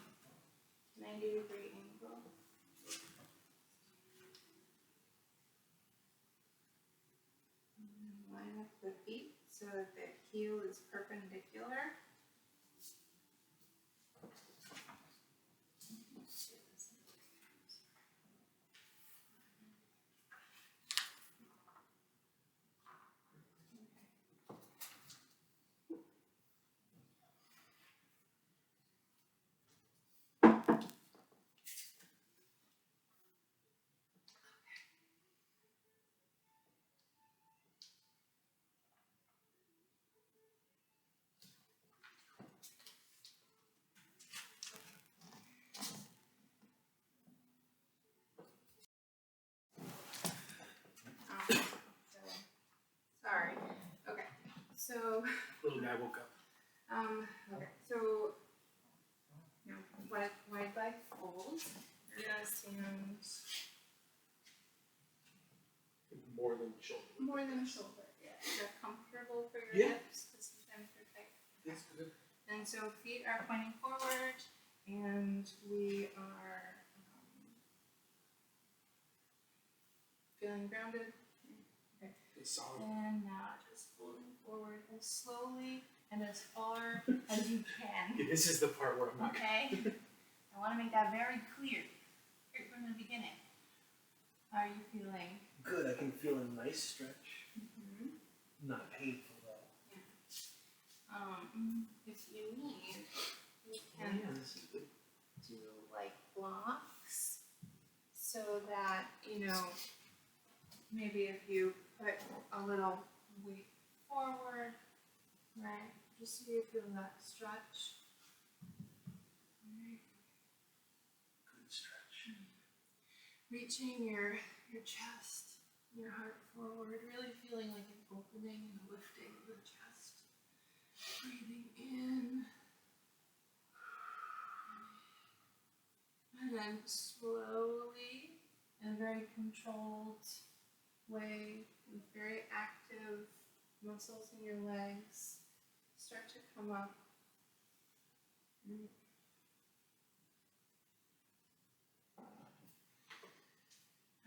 90-degree angle. And then line up the feet so that the heel is perpendicular. Sorry. Okay. So. Little guy woke up. Okay. So. Wide leg fold. You're gonna stand More than shoulder. more than shoulder. Yeah. Is that comfortable for your Yeah. hips? Because sometimes they're tight. That's good. And so feet are pointing forward, and we are feeling grounded. Okay. It's solid. And now just folding forward as slowly and as far as you can. Yeah, this is the part where I'm not. Okay? I want to make that very clear right from the beginning. How are you feeling? Good. I can feel a nice stretch. Mm-hmm. Not painful though. If you need, you Oh, can yeah, this is good. do like blocks so that, maybe if you put a little weight forward, right, just so you feel that stretch. Right. Good stretch. Reaching your chest, your heart forward, really feeling like an opening and lifting of the chest. Breathing in. And then slowly, in a very controlled way, with very active muscles in your legs, start to come up.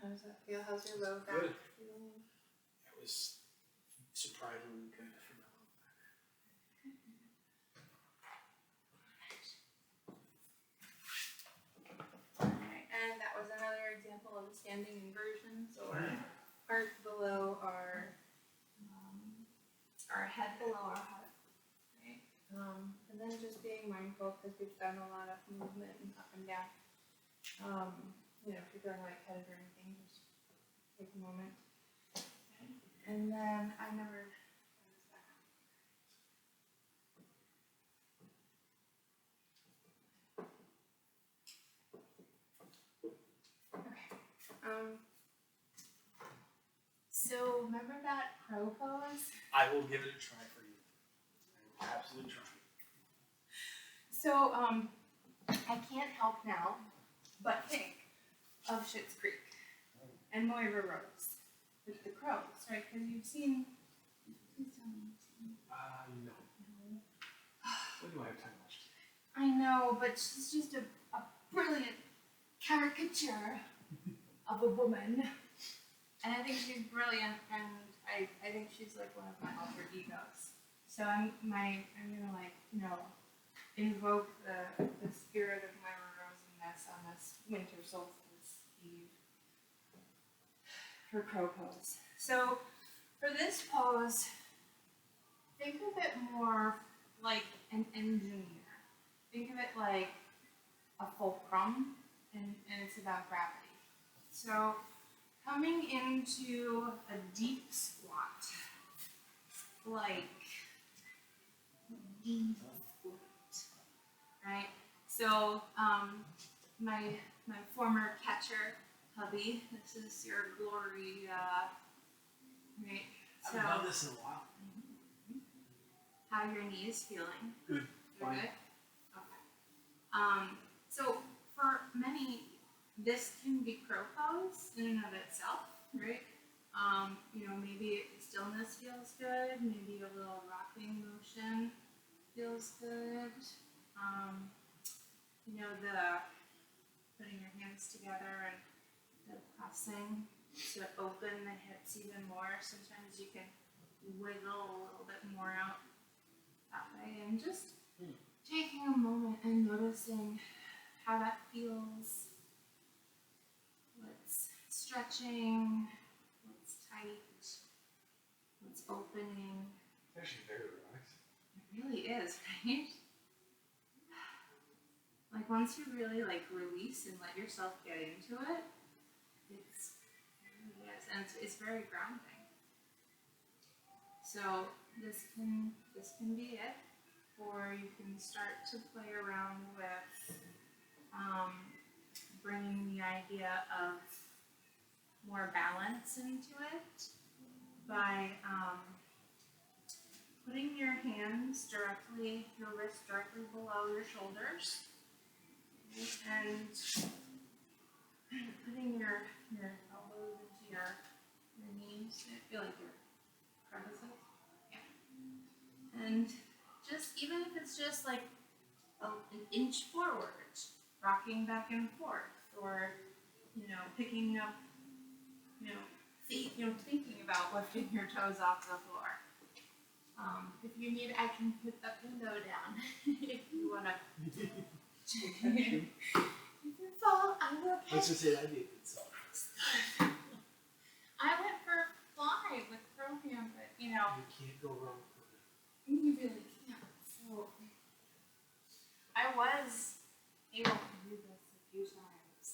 How does that feel? How's your low back Good. feeling? That was surprisingly good for my low back. call it a standing inversion. So our heart below our head below our heart, right? And then just being mindful because we've done a lot of movement and up and down. You know, if you're doing like headed or anything, just take a moment. And then I never turn this back on. Okay. So remember that crow pose? I will give it a try for you. I will absolutely try. So I can't help now but think of Schitt's Creek and Moira Rose with the crows, right? Because you've seen. Please tell me you've seen. No. What do I have time to watch? I know, but she's just a brilliant caricature of a woman. And I think she's brilliant, and I think she's like one of my alter egos. So I'm gonna like, you know, invoke the spirit of Moira Rose in this on this winter solstice eve. Her crow pose. So for this pose, think of it more like an engineer. Think of it like a fulcrum, and it's about gravity. So coming into a deep squat, like deep squat, right? So my former catcher, hubby, this is your glory, right? I haven't done this in a while. How are your knees feeling? Good. You're Fine. good? Okay. So for many, this can be crow pose in and of itself, right? You know, maybe stillness feels good, maybe a little rocking motion feels good. You know, the putting your hands together and the pressing to open the hips even more. Sometimes you can wiggle a little bit more out that way, and just taking a moment and noticing how that feels. What's stretching, what's tight, what's opening. It's actually very relaxing. It really is, right? Like once you really like release and let yourself get into it, it really is, and it's very grounding. So this can be it, or you can start to play around with bringing the idea of more balance into it by putting your hands directly, your wrists directly below your shoulders, and putting your elbows into your knees. I feel like your crevices. Yeah. And just, even if it's just like an inch forward, rocking back and forth, or, you know, picking up, you know, thinking about lifting your toes off the floor. If you need, I can put the window down if you wanna. You can fall. I will catch. Let's just say I did it. So. I went for fly with program, but you know. You can't go wrong with it. You really can't. So I was able to do this a few times.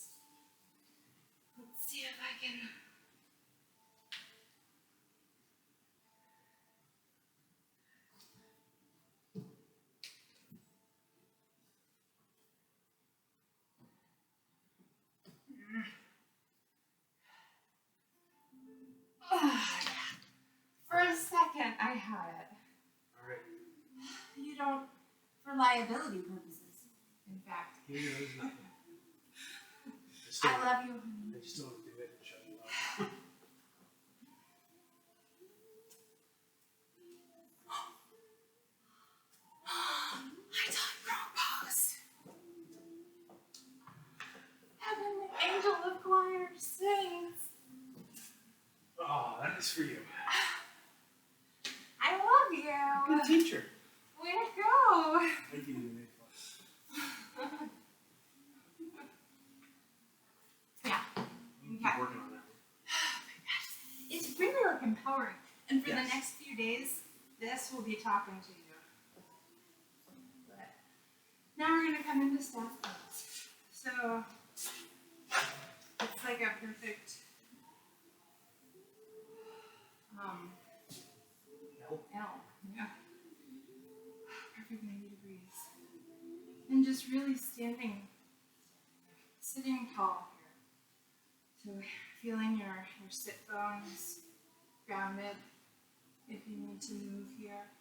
Let's see if I can. For a second, I had it. Alright. You don't, for liability purposes, in fact. He knows nothing. I love you, honey. I just don't want to do it and shut you up. I taught crow pose. Heaven, the angel of choir sings. Oh, that is for you. I love you. Good teacher. Way to go. Thank you, you made fun. Yeah. empowering. And for the Yes. next few days, this will be talking to you. But now we're gonna come into staff pose. So it's like a perfect L. Yeah. Perfect 90 degrees. And just really sitting tall here. So feeling your sit bones grounded. If you need to move here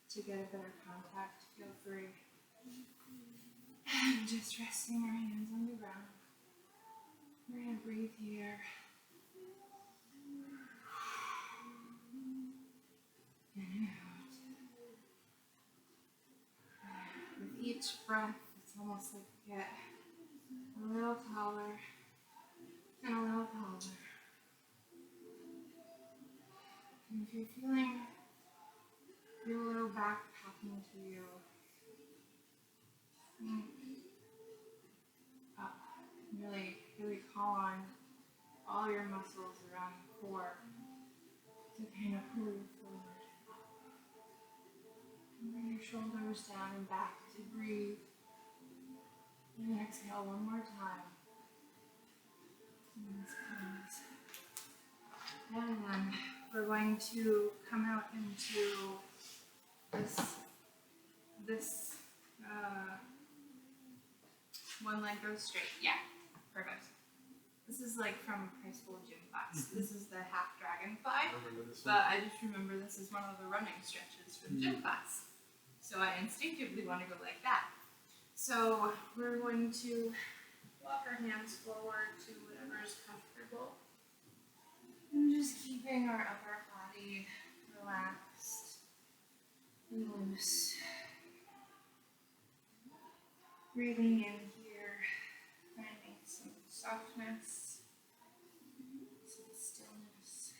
to get a better contact, feel free. And just resting our hands on the ground. We're going to breathe here. And out. With each breath, it's almost like you get a little taller and a little taller. And if you're feeling your low back popping to you, up. Really call on all your muscles around the core to kind of pull you forward. And bring your shoulders down and back to breathe. And exhale one more time. And then we're going to come out into this one leg goes straight. Yeah, perfect. This is like from high school gym class. This is the half dragonfly. I remember this one. But I just remember this is one of the running stretches from gym class. So I instinctively want to go like that. So we're going to walk our hands forward to whatever is comfortable. And just keeping our upper body relaxed and loose. Breathing in here, finding some softness, some stillness.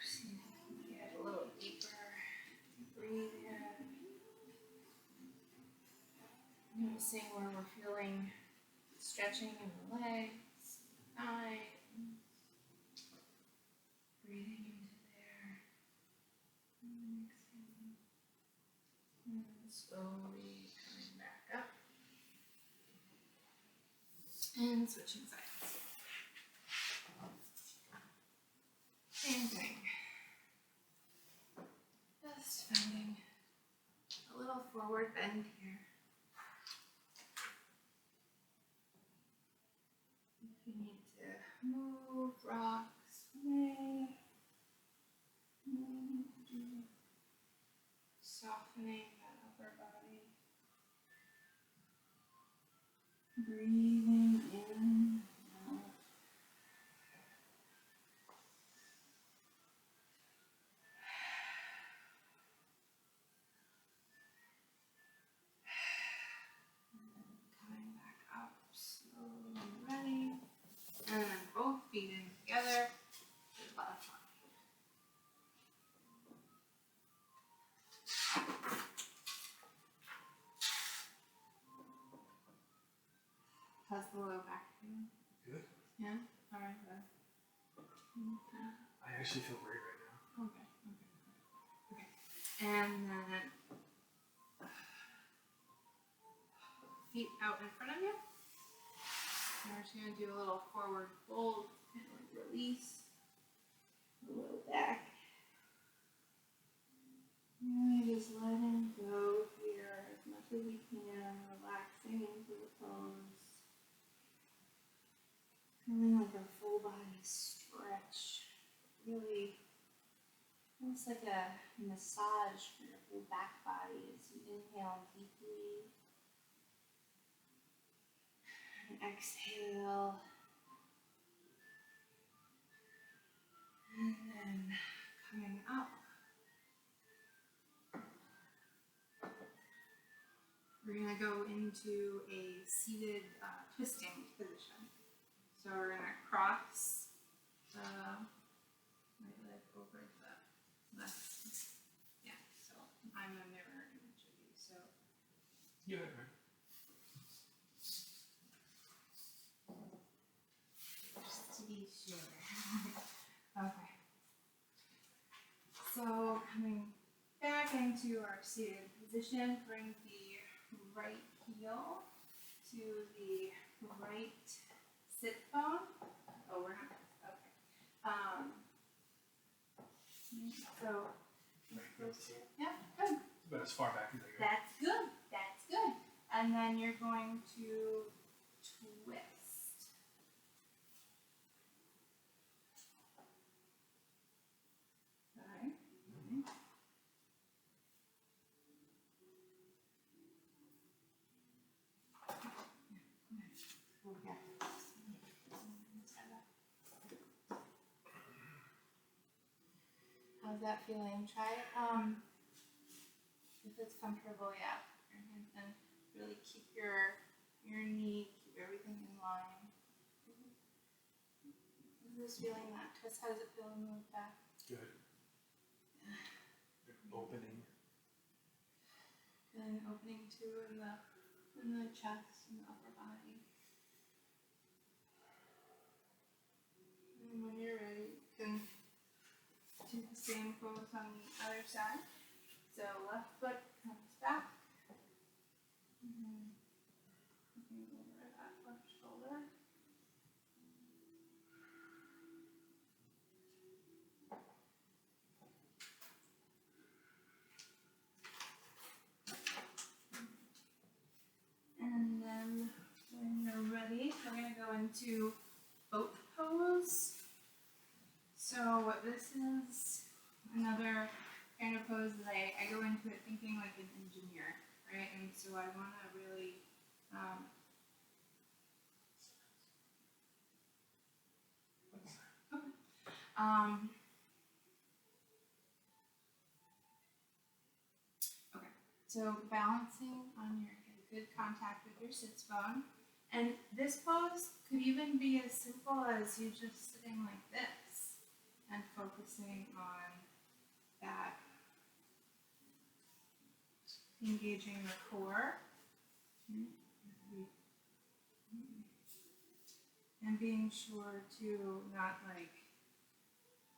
See if we can get a little deeper. Breathe in. Noticing where we're feeling stretching in the legs, thighs. Breathing into there. And exhaling. And slowly coming back up. And switching sides. Same thing. Just finding a little forward bend here. If you need to move, rock, sway. Softening that upper body. Breathing in, out. Coming back up, slowly ready. And then both feet in together. Good butterfly. How's the low back feeling? Good. Yeah? Alright, good. Okay. I actually feel great right now. Okay. And then feet out in front of you. And we're just going to do a little forward fold and like release. A little back. And just letting go here as much as we can, relaxing into the pose. Feeling like a full body stretch. Really almost like a massage for your whole back body as you inhale deeply. And exhale. And then coming up. We're going to go into a seated twisting position. So we're going to cross the right leg over the left. Yeah, so I'm a mirror image of you. So You had right. be sure. Okay. So coming back into our seated position, bring the right heel to the right sit bone. Oh, we're not, okay. So, yeah, good. It's about as far back as I go. That's good. That's good. And then you're going to twist. Alright. How's that feeling? Try it. If it's comfortable, yeah. And really keep your knee, keep everything in line. Who's feeling that twist? How does it feel to move back? Good. Opening. And opening too in the chest and the upper body. And when you're ready, you can do the same pose on the other side. So left foot comes back. Looking over that left shoulder. And then when you're ready, we're going to go into boat pose. So this is another kind of pose that I go into it thinking like an engineer, right? And so I want to really okay, so balancing on your good contact with your sits bone. And this pose could even be as simple as you just sitting like this and focusing on that, engaging the core. And being sure to not like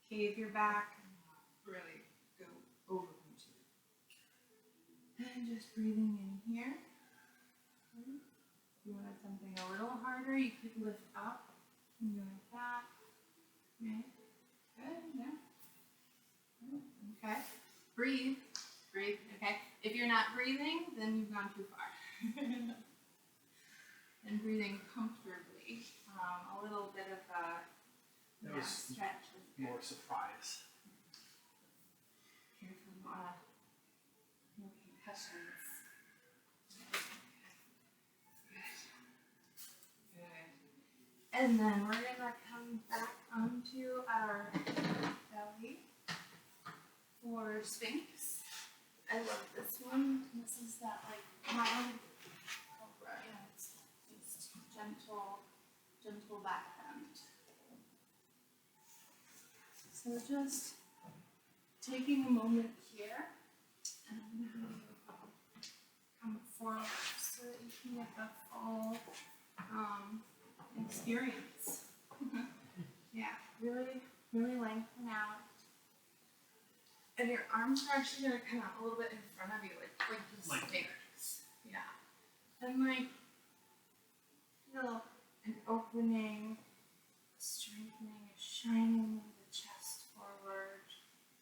cave your back and not really go over into it. And just breathing in here. If you wanted something a little harder, you could lift up and go like that. Right? Good, yeah. Okay. Breathe. Breathe, okay? If you're not breathing, then you've gone too far. And breathing comfortably. A little bit of a That was stretch. more surprise. Careful, no concussions. Good. And then we're gonna come back onto our belly for Sphinx. I love this one. This is that like mild cobra. Yeah, it's just gentle back bend. So just taking a moment here, and I'm going to come forward so that you can get the full experience. Yeah, really, really lengthen out. And your arms are actually going to come out a little bit in front of you, like the stairs. Yeah. And like, feel an opening, strengthening, a shining of the chest forward.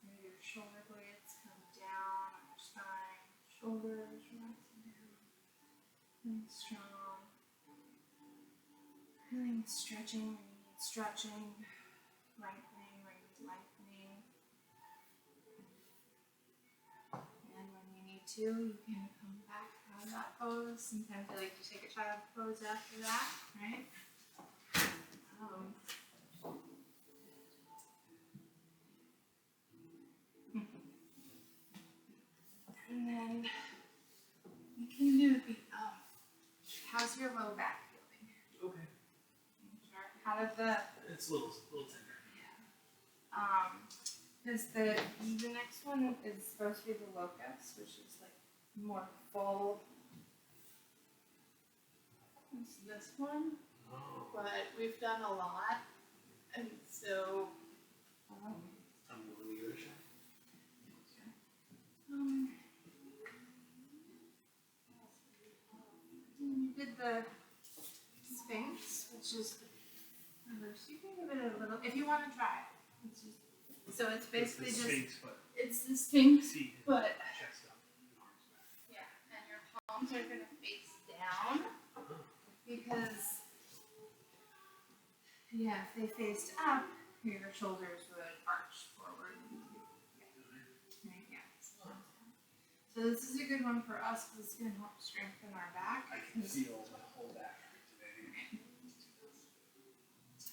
Maybe your shoulder blades come down on your spine, shoulders relaxing down. Feeling strong. Feeling stretching when you need stretching. Lengthening when you need lengthening. And when you need to, you can come back out of that pose. Sometimes I like to take a child pose after that, right? And then you can do the, how's your low back feeling? Okay. Sure. How did the, It's a little tender. yeah. Because the next one is supposed to be the locust, which is like more full. It's this one, Oh. but we've done a lot. And So, I'm willing to give it a shot. You did the Sphinx, which is reverse. You can give it a little, if you want to try it. So it's basically It's the Sphinx, but it's the Sphinx, see, but chest up and arms back. yeah, and your palms are gonna face down because if they faced up, your shoulders would arch forward. So this is a good one for us because it's gonna help strengthen our back. I can feel my whole back activating.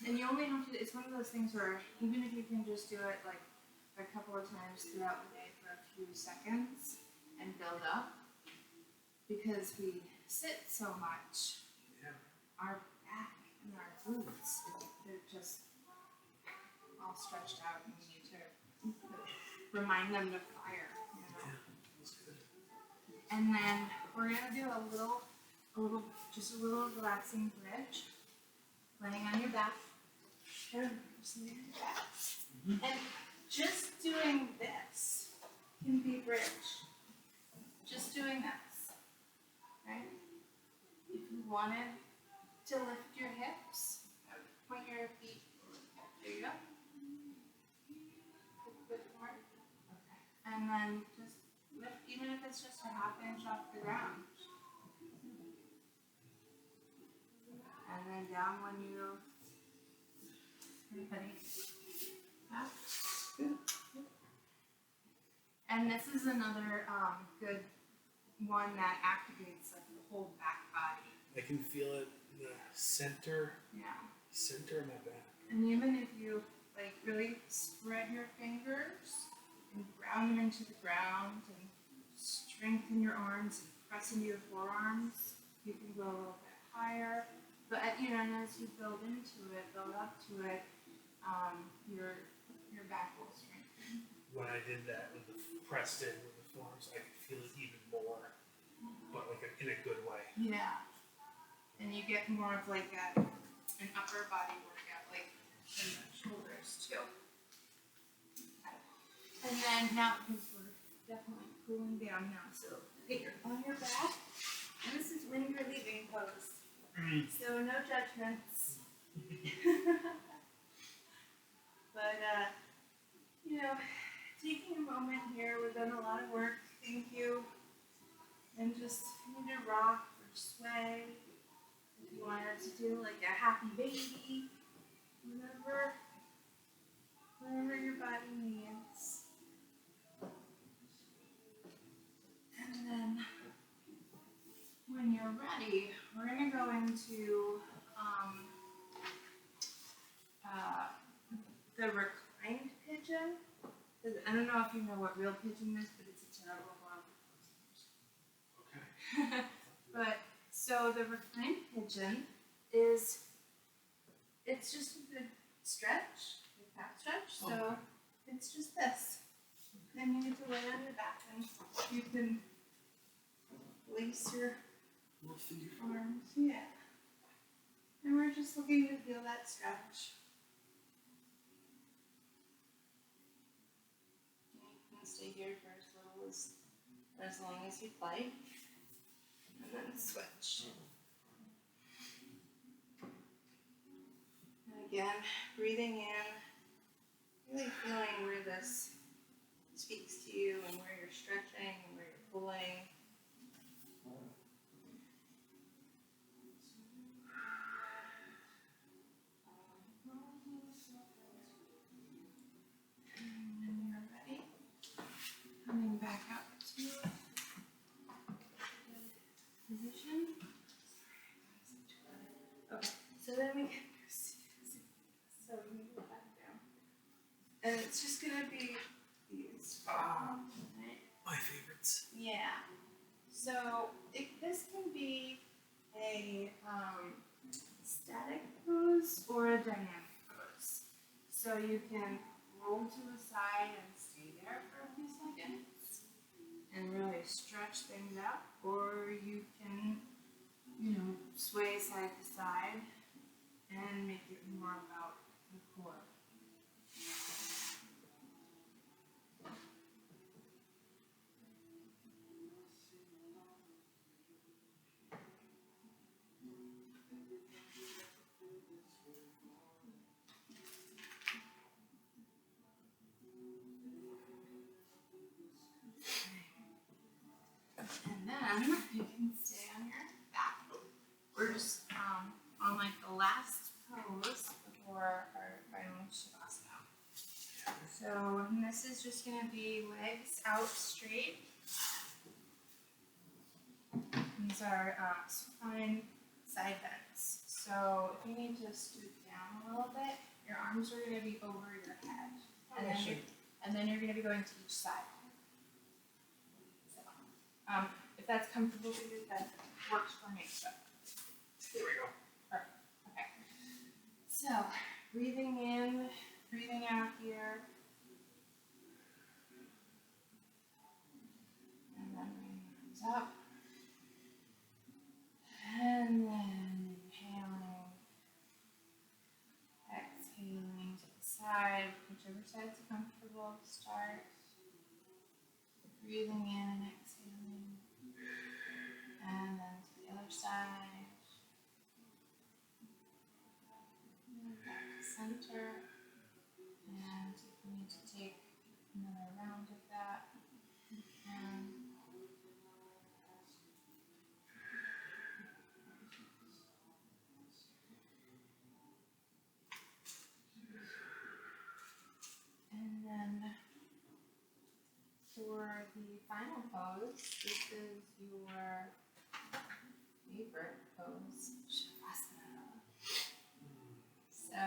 And you only have to, it's one of those things where even if you can just do it like a couple of times throughout the day for a few seconds and build up, because we sit so much, our back and our glutes, they're just all stretched out and we need to remind them to fire, you know? And then we're gonna do just a little relaxing bridge, laying on your back. Just laying on your back. And just doing this can be bridge. Just doing this, right? If you wanted to lift your hips, point your feet. There you go. A bit more. Okay. And then just lift, even if it's just a half inch off the ground. And then down when you, everybody. Yeah. Good. And this is another good one that activates like the whole back body. I can feel it in the center of my back. And even if you like really spread your fingers and ground them into the ground and strengthen your arms and press into your forearms, you can go a little bit higher. But and as you build up to it, your back will strengthen. When I did that with the pressed in with the forearms, I could feel it even more, but like in a good way. Yeah. And you get more of like an upper body workout, like in the shoulders too. And then now, because we're definitely cooling down now, so get your on your back. And this is when you're leaving pose. So no judgments. But taking a moment here, we've done a lot of work, thank you. And just need to rock or sway. If you wanted to do like a happy baby, whatever your body needs. And then when you're ready, we're gonna go into the reclined pigeon. I don't know if you know what real pigeon is, but it's a terrible form. Okay. But so the reclined pigeon it's just a good stretch, a back stretch. So it's just this. Then you need to lay on your back and you can lace your arms. Yeah. And we're just looking to feel that stretch. You can stay here for as long as you'd like. And then switch. And again, breathing in, really feeling where this speaks to you and where you're stretching and where you're pulling. And when you're ready, coming back up to position. Okay, so then we can go back down. And it's just gonna be these. Right? My favorites. Yeah. So this can be a static pose or a dynamic pose. So you can roll to the side and stay there for a few seconds and really stretch things out, or you can, sway side to side and make it more about the core. you can stay on your back. We're just on like the last pose before our final Shavasana. So this is just going to be legs out straight. These are supine side bends. So if you need to stoop down a little bit, your arms are going to be over your head. And then you're going to be going to each side. So, if that's comfortable for you, that works for me. So. Here we go. Perfect. Okay. So, breathing in, breathing out here. And then bringing the arms up. And then inhaling. Exhaling to the side, whichever side's comfortable. Start. Breathing in and exhaling. And then to the other side. And back to center. And if you need to take another round of that, you can. And then for the final pose, this is your favorite pose, Shavasana. So,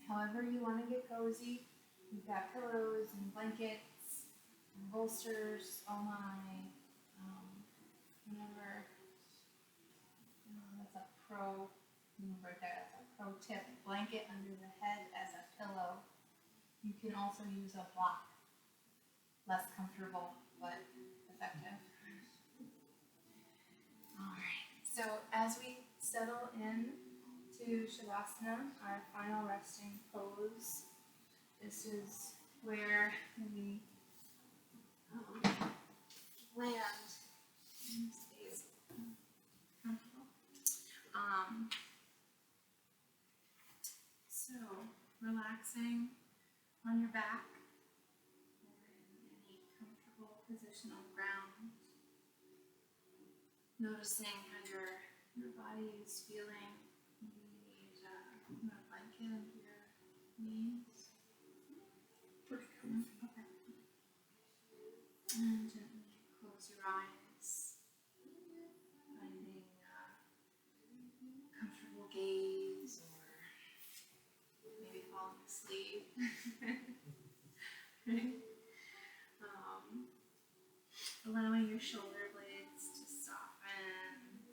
however you want to get cozy, you've got pillows and blankets and bolsters. Oh my, whenever, that's a pro, remember that, that's a pro tip. Blanket under the head as a pillow. You can also use a block. Less comfortable, but effective. Alright, so as we settle in to Shavasana, our final resting pose, this is where we land in space. Comfortable. So, relaxing on your back. Position on the ground. Noticing how your body is feeling. You need a blanket under your knees. Pretty good. Okay. And gently close your eyes. Finding a comfortable gaze or maybe falling asleep. Right? Allowing your shoulder blades to soften,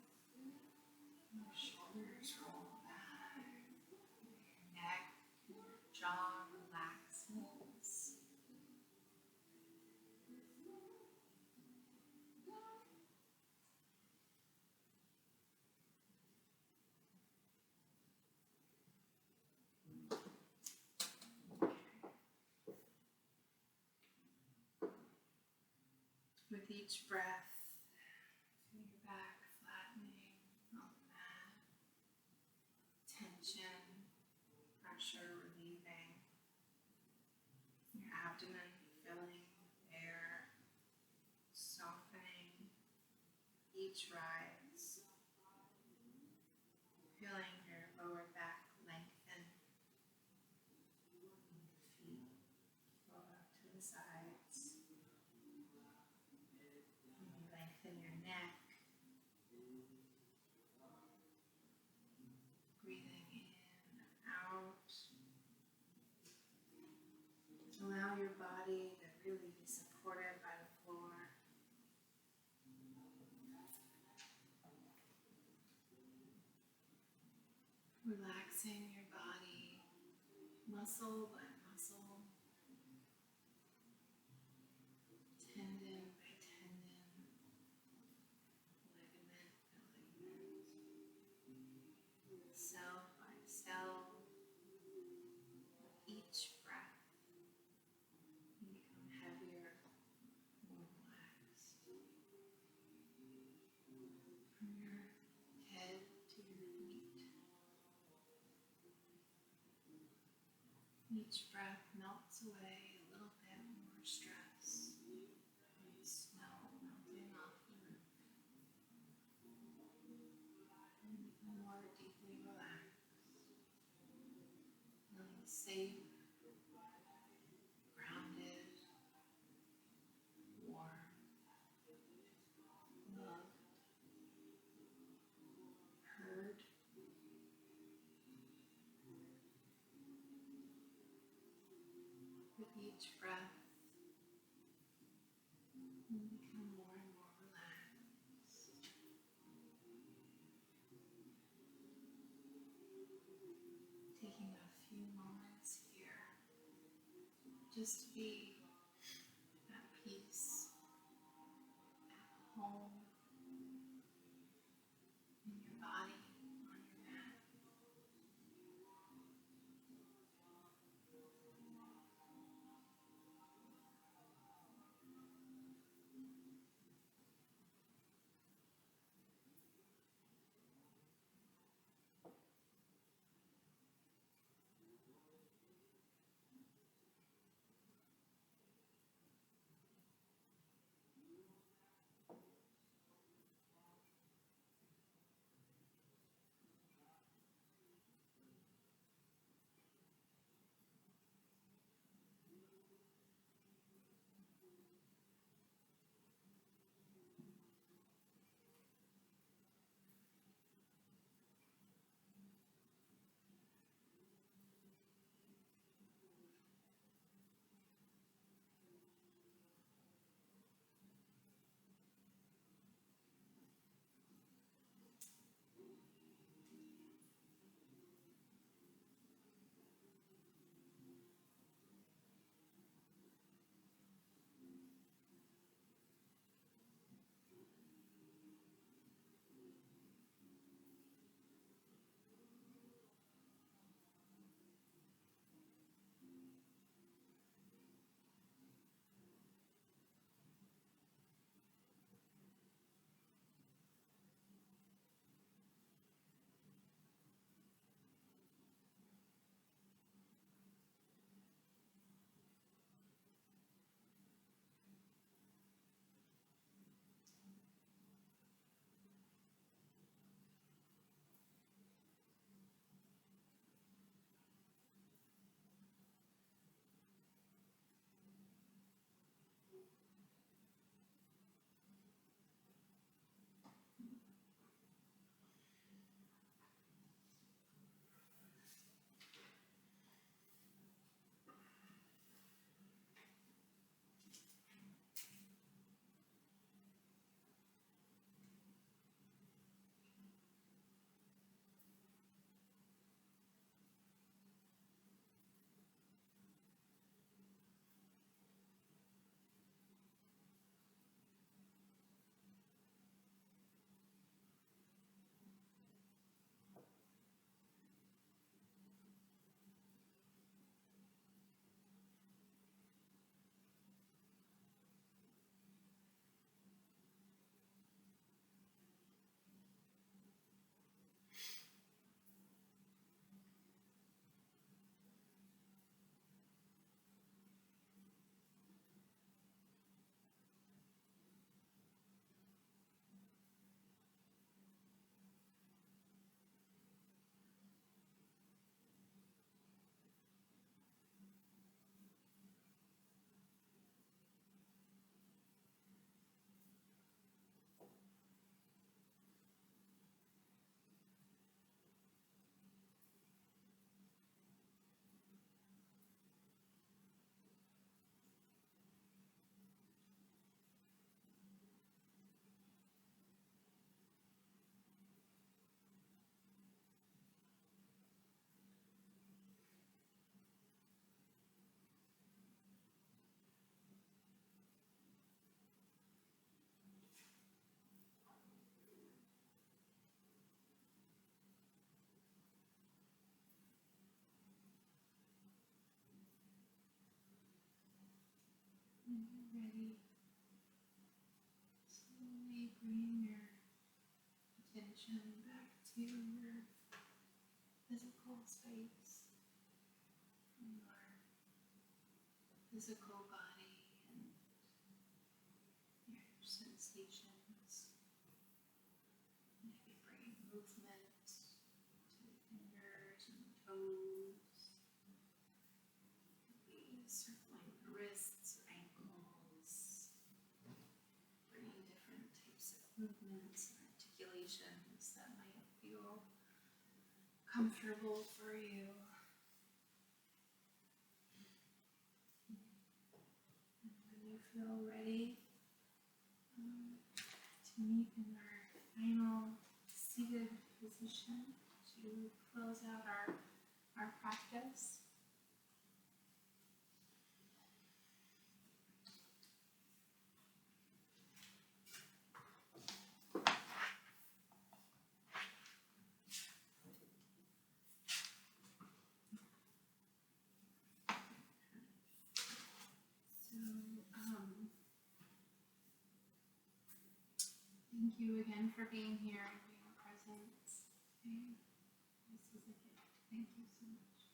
your shoulders roll back, your neck, your jaw relaxes. With each breath, feel your back flattening on the mat, tension, pressure relieving, your abdomen filling with air, softening each rise, feeling your lower back lengthen, feet roll out to the sides. Lengthen your neck, breathing in and out. Allow your body to really be supported by the floor. Relaxing your body, muscle by muscle, tendon by tendon, ligament by ligament, cell by cell. With each breath, you become heavier, more relaxed. From your head to your feet. Each breath melts away a little bit more stress. You smell melting off safe, grounded, warm, loved, heard. With each breath, you become more and more relaxed. Taking a few moments here just to be at peace, at home, in your body, on your mat. When you're ready, slowly bring your attention back to your physical space, your physical body and your sensations. Maybe bring movement to the fingers and the toes, comfortable for you. And when you feel ready to meet in our final seated position to close out our practice. Thank you again for being here and being present. Okay. This is a gift. Thank you so much.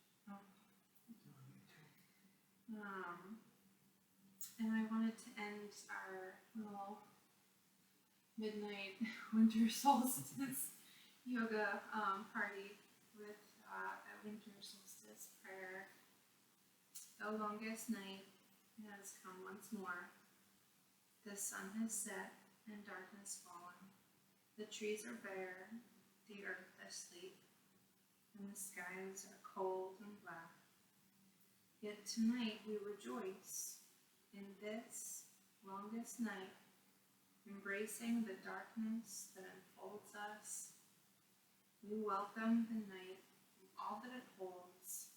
And I wanted to end our little midnight winter solstice yoga party with a winter solstice prayer. The longest night has come once more. The sun has set and darkness fallen. The trees are bare, the earth asleep, and the skies are cold and black. Yet tonight we rejoice in this longest night, embracing the darkness that enfolds us. We welcome the night and all that it holds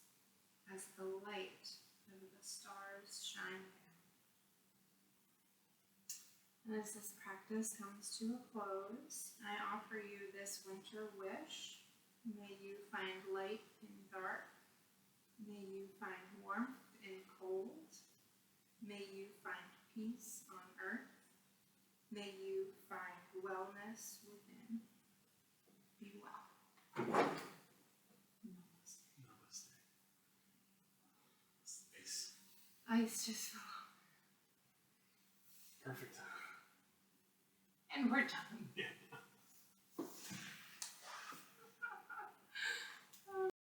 as the light of the stars shine down. And as this practice comes to a close, I offer you this winter wish. May you find light in dark. May you find warmth in cold. May you find peace on earth. May you find wellness within. Be well. Namaste. Namaste. Space. Ice just fell. Perfect. And we're done. Yeah.